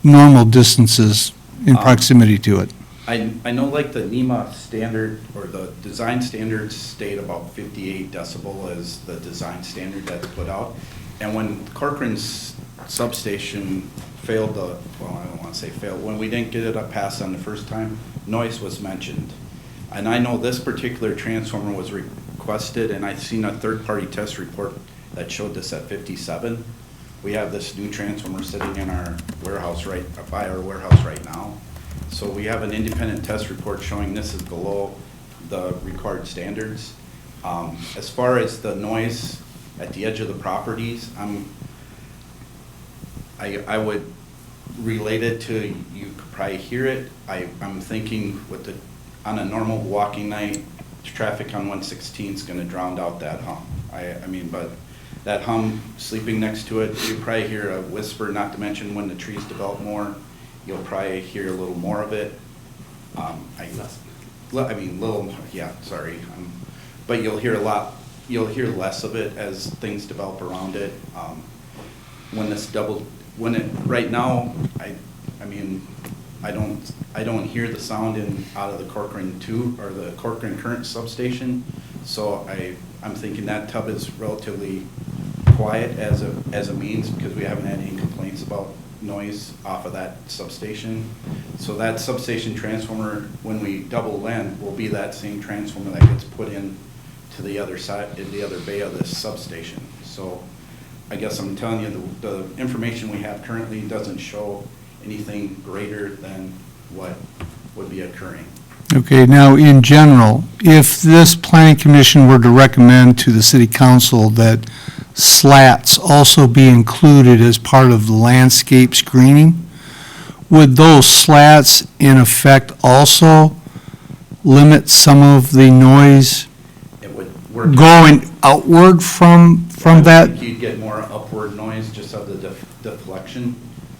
normal distances in proximity to it? I know like the NEMA standard, or the design standards state about 58 decibel as the design standard that's put out. And when Corcoran's substation failed well, I don't want to say failed, when we didn't get it up passed on the first time, noise was mentioned. And I know this particular transformer was requested, and I've seen a third-party test report that showed this at 57. We have this new transformer sitting in our warehouse by our warehouse right now. So we have an independent test report showing this is below the required standards. As far as the noise at the edge of the properties, I would relate it to, you could probably hear it. I'm thinking on a normal walking night, traffic on 116 is going to drown out that hum. I mean, but that hum, sleeping next to it, you probably hear a whisper, not to mention when the trees develop more, you'll probably hear a little more of it. But you'll hear less of it as things develop around it. when this double, when it, right now, I mean, I don't hear the sound out of the Corcoran 2 or the Corcoran current substation. So I'm thinking that tub is relatively quiet as a means, because we haven't had any complaints about noise off of that substation. So that substation transformer, when we double land, will be that same transformer that gets put in to the other side, in the other bay of this substation. So I guess I'm telling you, the information we have currently doesn't show anything greater than what would be occurring. Okay, now, in general, if this planning commission were to recommend to the city council that slats also be included as part of the landscape screening, would those slats in effect also limit some of the noise It would work. going outward from I that? think you'd get more upward noise just of the deflection.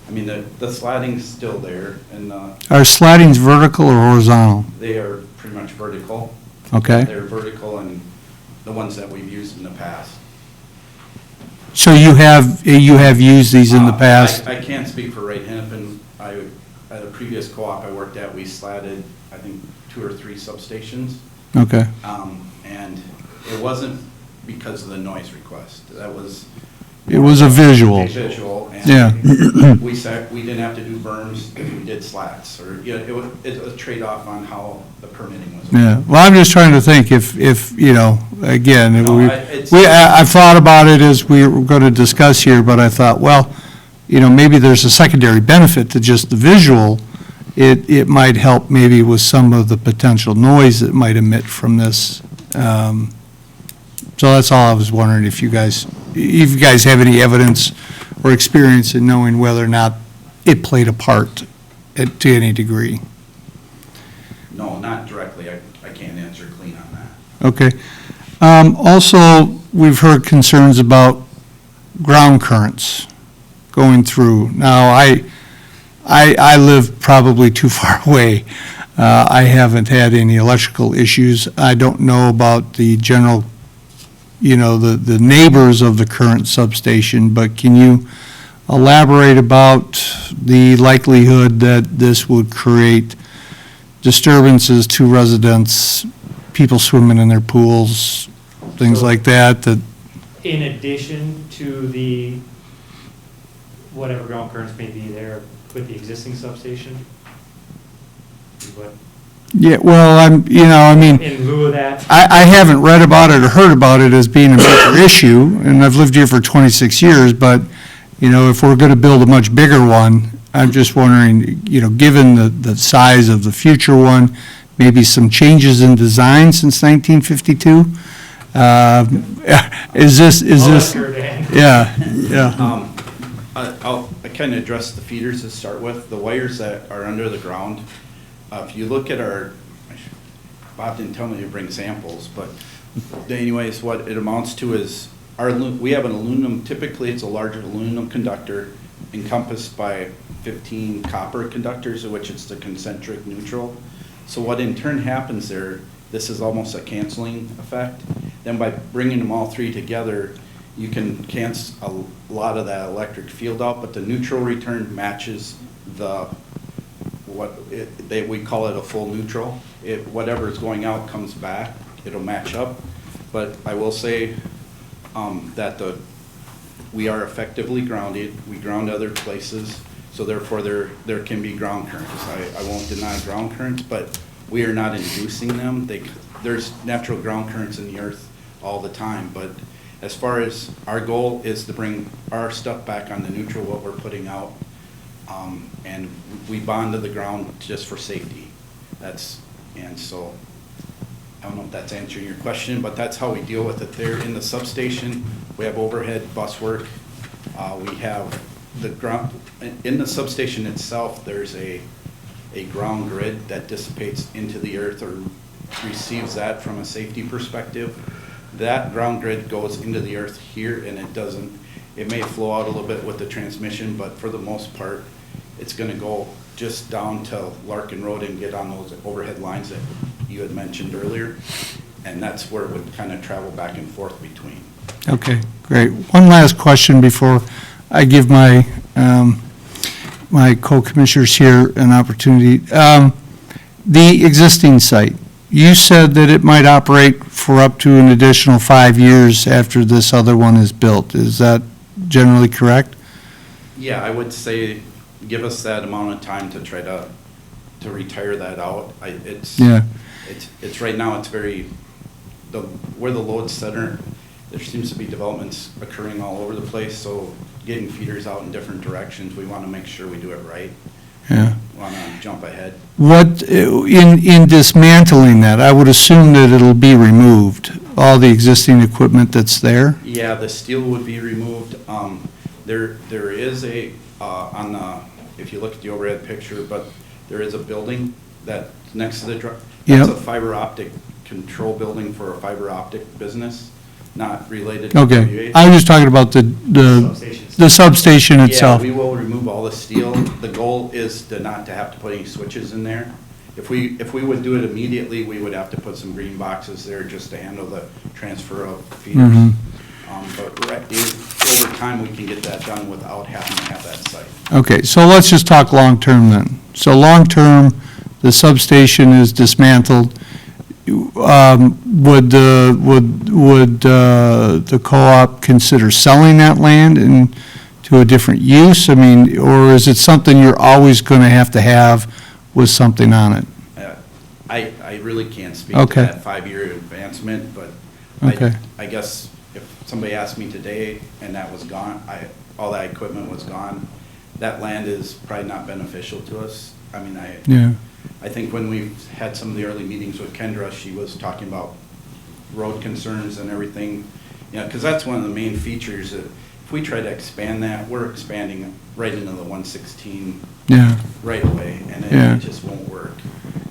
I mean, the slatting's still there, and Are slatings vertical or horizontal? they are pretty much vertical. Okay. They're vertical, and the ones that we've used in the past. So you have used these in the past? I can't speak for Wright Hennepin. At a previous co-op I worked at, we slatted, I think, 2 or 3 substations. Okay. And it wasn't because of the noise request. That was. It was a visual. Visual, and Yeah. we didn't have to do berms, we did slats, or, you know, it was a trade-off on how the permitting was. Yeah, well, I'm just trying to think if, you know, again, No, it's- I've thought about it as we were going to discuss here, but I thought, well, you know, maybe there's a secondary benefit to just the visual. It might help maybe with some of the potential noise that might emit from this. So that's all I was wondering, if you guys have any evidence or experience in knowing whether or not it played a part to any degree. No, not directly. I can't answer clean on that. Okay. Also, we've heard concerns about ground currents going through. Now, I live probably too far away. I haven't had any electrical issues. I don't know about the general, you know, the neighbors of the current substation, but can you elaborate about the likelihood that this would create disturbances to residents, people swimming in their pools, things like that, In addition to the, whatever ground currents may be there with the existing substation? What, yeah, well, in lieu of that? I haven't read about it or heard about it as being a major issue, and I've lived here for 26 years, but, you know, if we're going to build a much bigger one, I'm just wondering, you know, given the size of the future one, maybe some changes in design since 1952? Is this, yeah. I kind of addressed the feeders to start with. The wires that are under the ground, if you look at Bob didn't tell me to bring samples, but anyways, what it amounts to is we have an aluminum, typically it's a larger aluminum conductor encompassed by 15 copper conductors, of which it's the concentric neutral. So what in turn happens there, this is almost a canceling effect. Then by bringing them all 3 together, you can cancel a lot of that electric field out, but the neutral return matches we call it a full neutral. Whatever is going out comes back, it'll match up. But I will say that we are effectively grounded. We ground other places, so therefore there can be ground currents. I won't deny ground currents, but we are not inducing them. There's natural ground currents in the earth all the time, but as far as our goal is to bring our stuff back on the neutral, what we're putting out, and we bond to the ground just for safety. And so, I don't know if that's answering your question, but that's how we deal with it there. In the substation, we have overhead bus work. We have the ground, in the substation itself, there's a ground grid that dissipates into the earth or receives that from a safety perspective. That ground grid goes into the earth here, and it may flow out a little bit with the transmission, but for the most part, it's gonna go just down to Larkin Road and get on those overhead lines that you had mentioned earlier, and that's where it would kind of travel back and forth between. Okay, great. One last question before I give my, my co-commissioners here an opportunity. The existing site, you said that it might operate for up to an additional 5 years after this other one is built. Is that generally correct? Yeah, I would say, give us that amount of time to try to retire that out. Yeah. It's right now, it's very, where the load center, there seems to be developments occurring all over the place, so getting feeders out in different directions, we want to make sure we do it right. Yeah. Want to jump ahead. What, in dismantling that, I would assume that it'll be removed, all the existing equipment that's there? Yeah, the steel would be removed. There is a, on the, if you look at the overhead picture, but there is a building that's next to the, that's a fiber optic control building for a fiber optic business, not related to Okay, WH. I was just talking about the substation itself. Yeah, we will remove all the steel. The goal is to not to have to put any switches in there. If we would do it immediately, we would have to put some green boxes there just to handle the transfer of feeders. Mhm. But over time, we can get that done without having to have that site. Okay, so let's just talk long-term then. So long-term, the substation is dismantled. Would the co-op consider selling that land and to a different use? I mean, or is it something you're always going to have with something on it? I really can't speak Okay. to that 5-year advancement, but Okay. I guess if somebody asked me today and that was gone, all that equipment was gone, that land is probably not beneficial to us. I mean, Yeah. I think when we had some of the early meetings with Kendra, she was talking about road concerns and everything. You know, because that's one of the main features that if we try to expand that, we're expanding right into the 116 Yeah. right away, and Yeah. it just won't work.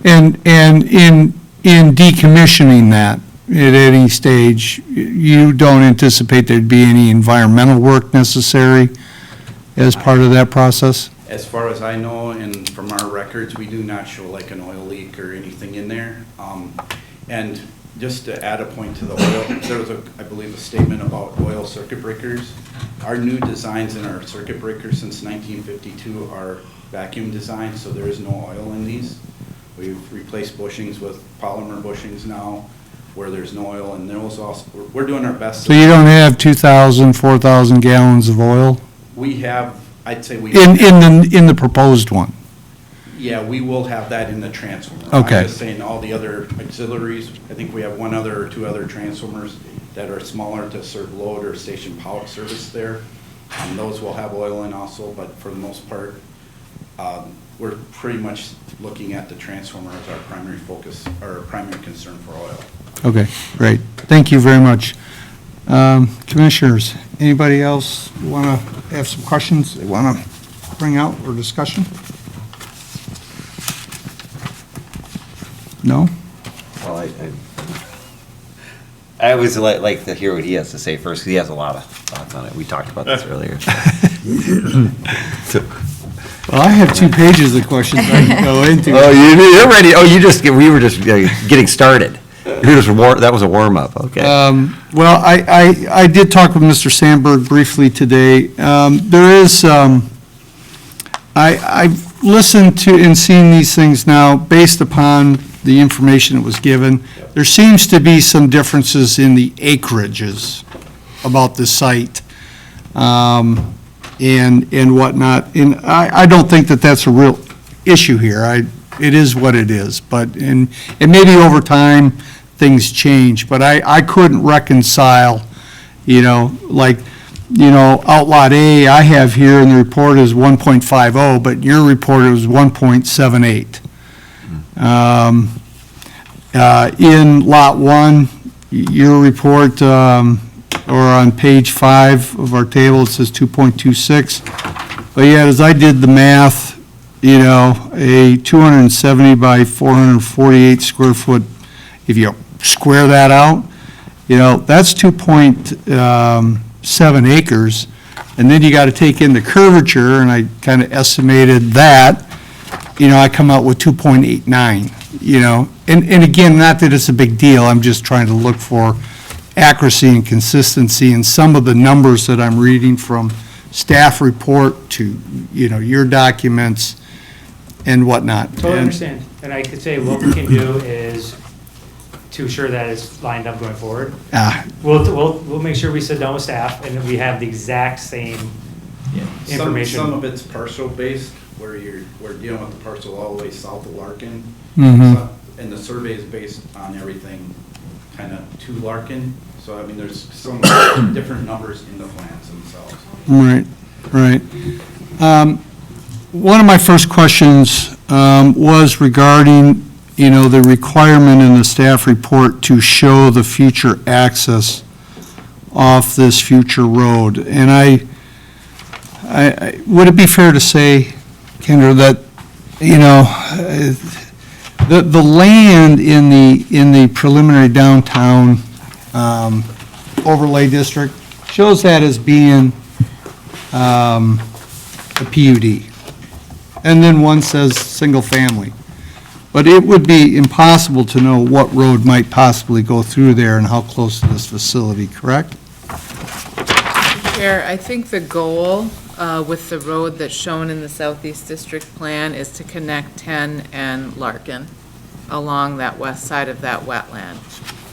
And in decommissioning that at any stage, you don't anticipate there'd be any environmental work necessary as part of that process? As far as I know, and from our records, we do not show like an oil leak or anything in there. And just to add a point to the oil, there was I believe, a statement about oil circuit breakers. Our new designs in our circuit breakers since 1952 are vacuum designs, so there is no oil in these. We've replaced bushings with polymer bushings now, where there's no oil, and those also, we're doing our best. So you don't have 2,000, 4,000 gallons of oil? We have, I'd say we. In the proposed one? Yeah, we will have that in the transformer. Okay. I'm just saying all the other auxiliaries, I think we have one other or two other transformers that are smaller to serve load or station power service there. Those will have oil in also, but for the most part, we're pretty much looking at the transformer as our primary focus, or primary concern for oil. Okay, great. Thank you very much. Commissioners, anybody else want to have some questions they want to bring out or discussion? No? Well, I always like to hear what he has to say first, because he has a lot of thoughts on it. We talked about this earlier. Well, I have 2 pages of questions I can go into. Oh, you're ready. Oh, we were just getting started. That was a warm-up, okay. Well, I did talk with Mr. Sandberg briefly today. There is, I've listened to and seen these things now based upon the information that was given. There seems to be some differences in the acreages about the site and whatnot. And I don't think that that's a real issue here. It is what it is. But, and maybe over time, things change. But I couldn't reconcile, Outlot A I have here in the report is 1.50, but your report is 1.78. In Lot 1, your report, or on page 5 of our table, it says 2.26. But yet, as I did the math, a 270 by 448 square foot, if you square that out, that's 2.7 acres. And then you got to take in the curvature, and I kind of estimated that, I come out with 2.89, And again, not that it's a big deal, I'm just trying to look for accuracy and consistency in some of the numbers that I'm reading from staff report to, your documents and whatnot. Totally And- understand. And I could say what we can do is to ensure that it's lined up going forward. We'll make sure we sit down with staff and we have the exact same information. Some of it's parcel based, where we're dealing with the parcel all the way south of Larkin. Mhm. And the survey is based on everything kind of to Larkin. So, I mean, there's some different numbers in the plans themselves. Right. One of my first questions was regarding, the requirement in the staff report to show the future access off this future road. And would it be fair to say, Kendra, that, the land in the preliminary downtown overlay district shows that as being a PUD. And then one says single family. But it would be impossible to know what road might possibly go through there and how close to this facility, correct? Chair, I think the goal with the road that's shown in the Southeast District Plan is to connect 10 and Larkin along that west side of that wetland.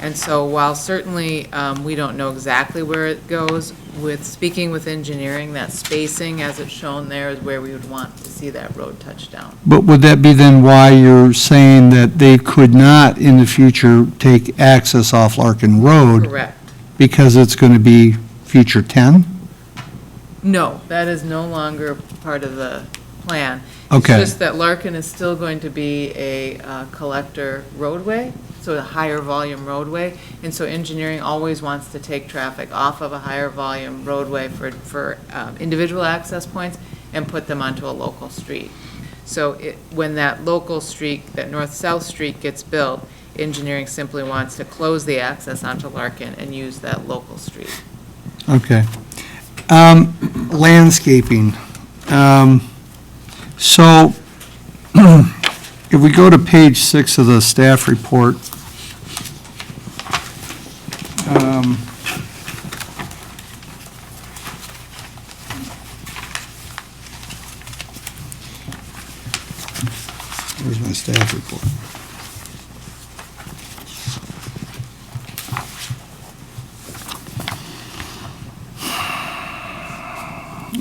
And so while certainly we don't know exactly where it goes, with speaking with engineering, that spacing as it's shown there is where we would want to see that road touch down. But would that be then why you're saying that they could not in the future take access off Larkin Road? Correct. Because it's going to be future 10? No, that is no longer part of the plan. Okay. It's just that Larkin is still going to be a collector roadway, so a higher volume roadway. And so engineering always wants to take traffic off of a higher volume roadway for individual access points and put them onto a local street. So when that local street, that north-south street gets built, engineering simply wants to close the access onto Larkin and use that local street. Okay. Landscaping. So if we go to page 6 of the staff report, where's my staff report?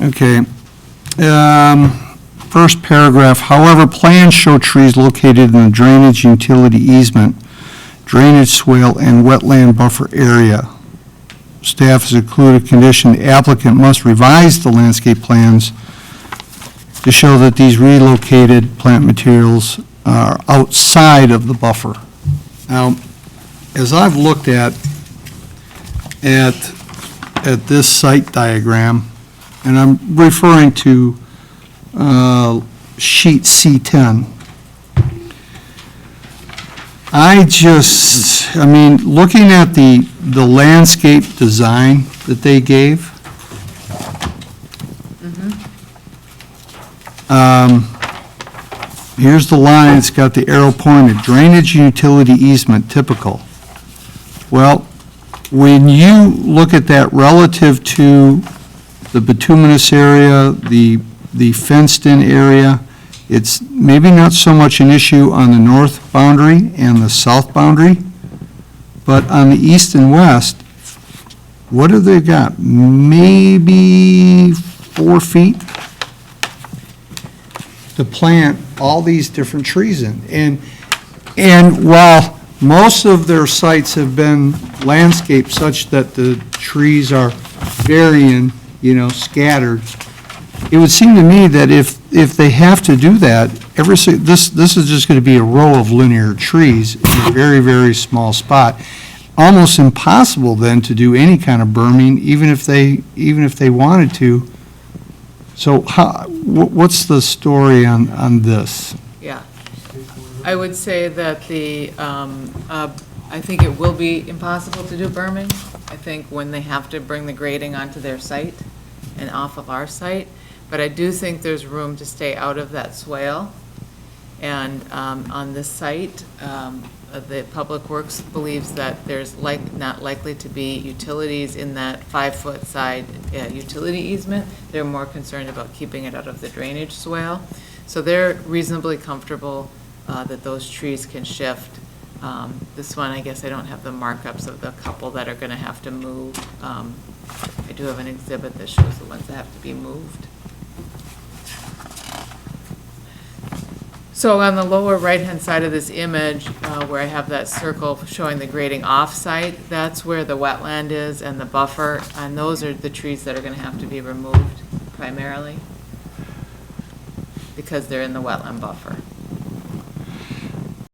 Okay. First paragraph, however, plans show trees located in the drainage utility easement, drainage swale, and wetland buffer area. Staff has included a condition the applicant must revise the landscape plans to show that these relocated plant materials are outside of the buffer. Now, as I've looked at this site diagram, and I'm referring to sheet C10. Looking at the landscape design that they gave, here's the line, it's got the arrow pointed, drainage utility easement typical. Well, when you look at that relative to the bituminous area, the fenced-in area, it's maybe not so much an issue on the north boundary and the south boundary, but on the east and west, what have they got? Maybe 4 feet to plant all these different trees in. And while most of their sites have been landscaped such that the trees are varying, scattered, it would seem to me that if they have to do that, this is just going to be a row of linear trees in a very, very small spot. Almost impossible then to do any kind of berming, even if they wanted to. So what's the story on this? Yeah. I would say that I think it will be impossible to do berming. I think when they have to bring the grading onto their site and off of our site, but I do think there's room to stay out of that swale And on this site, the Public Works believes that there's not likely to be utilities in that 5-foot side utility easement. They're more concerned about keeping it out of the drainage swale. So they're reasonably comfortable that those trees can shift. This one, I guess I don't have the markups of the couple that are going to have to move. I do have an exhibit that shows the ones that have to be moved. So on the lower right-hand side of this image, where I have that circle showing the grading off-site, that's where the wetland is and the buffer, and those are the trees that are going to have to be removed primarily because they're in the wetland buffer.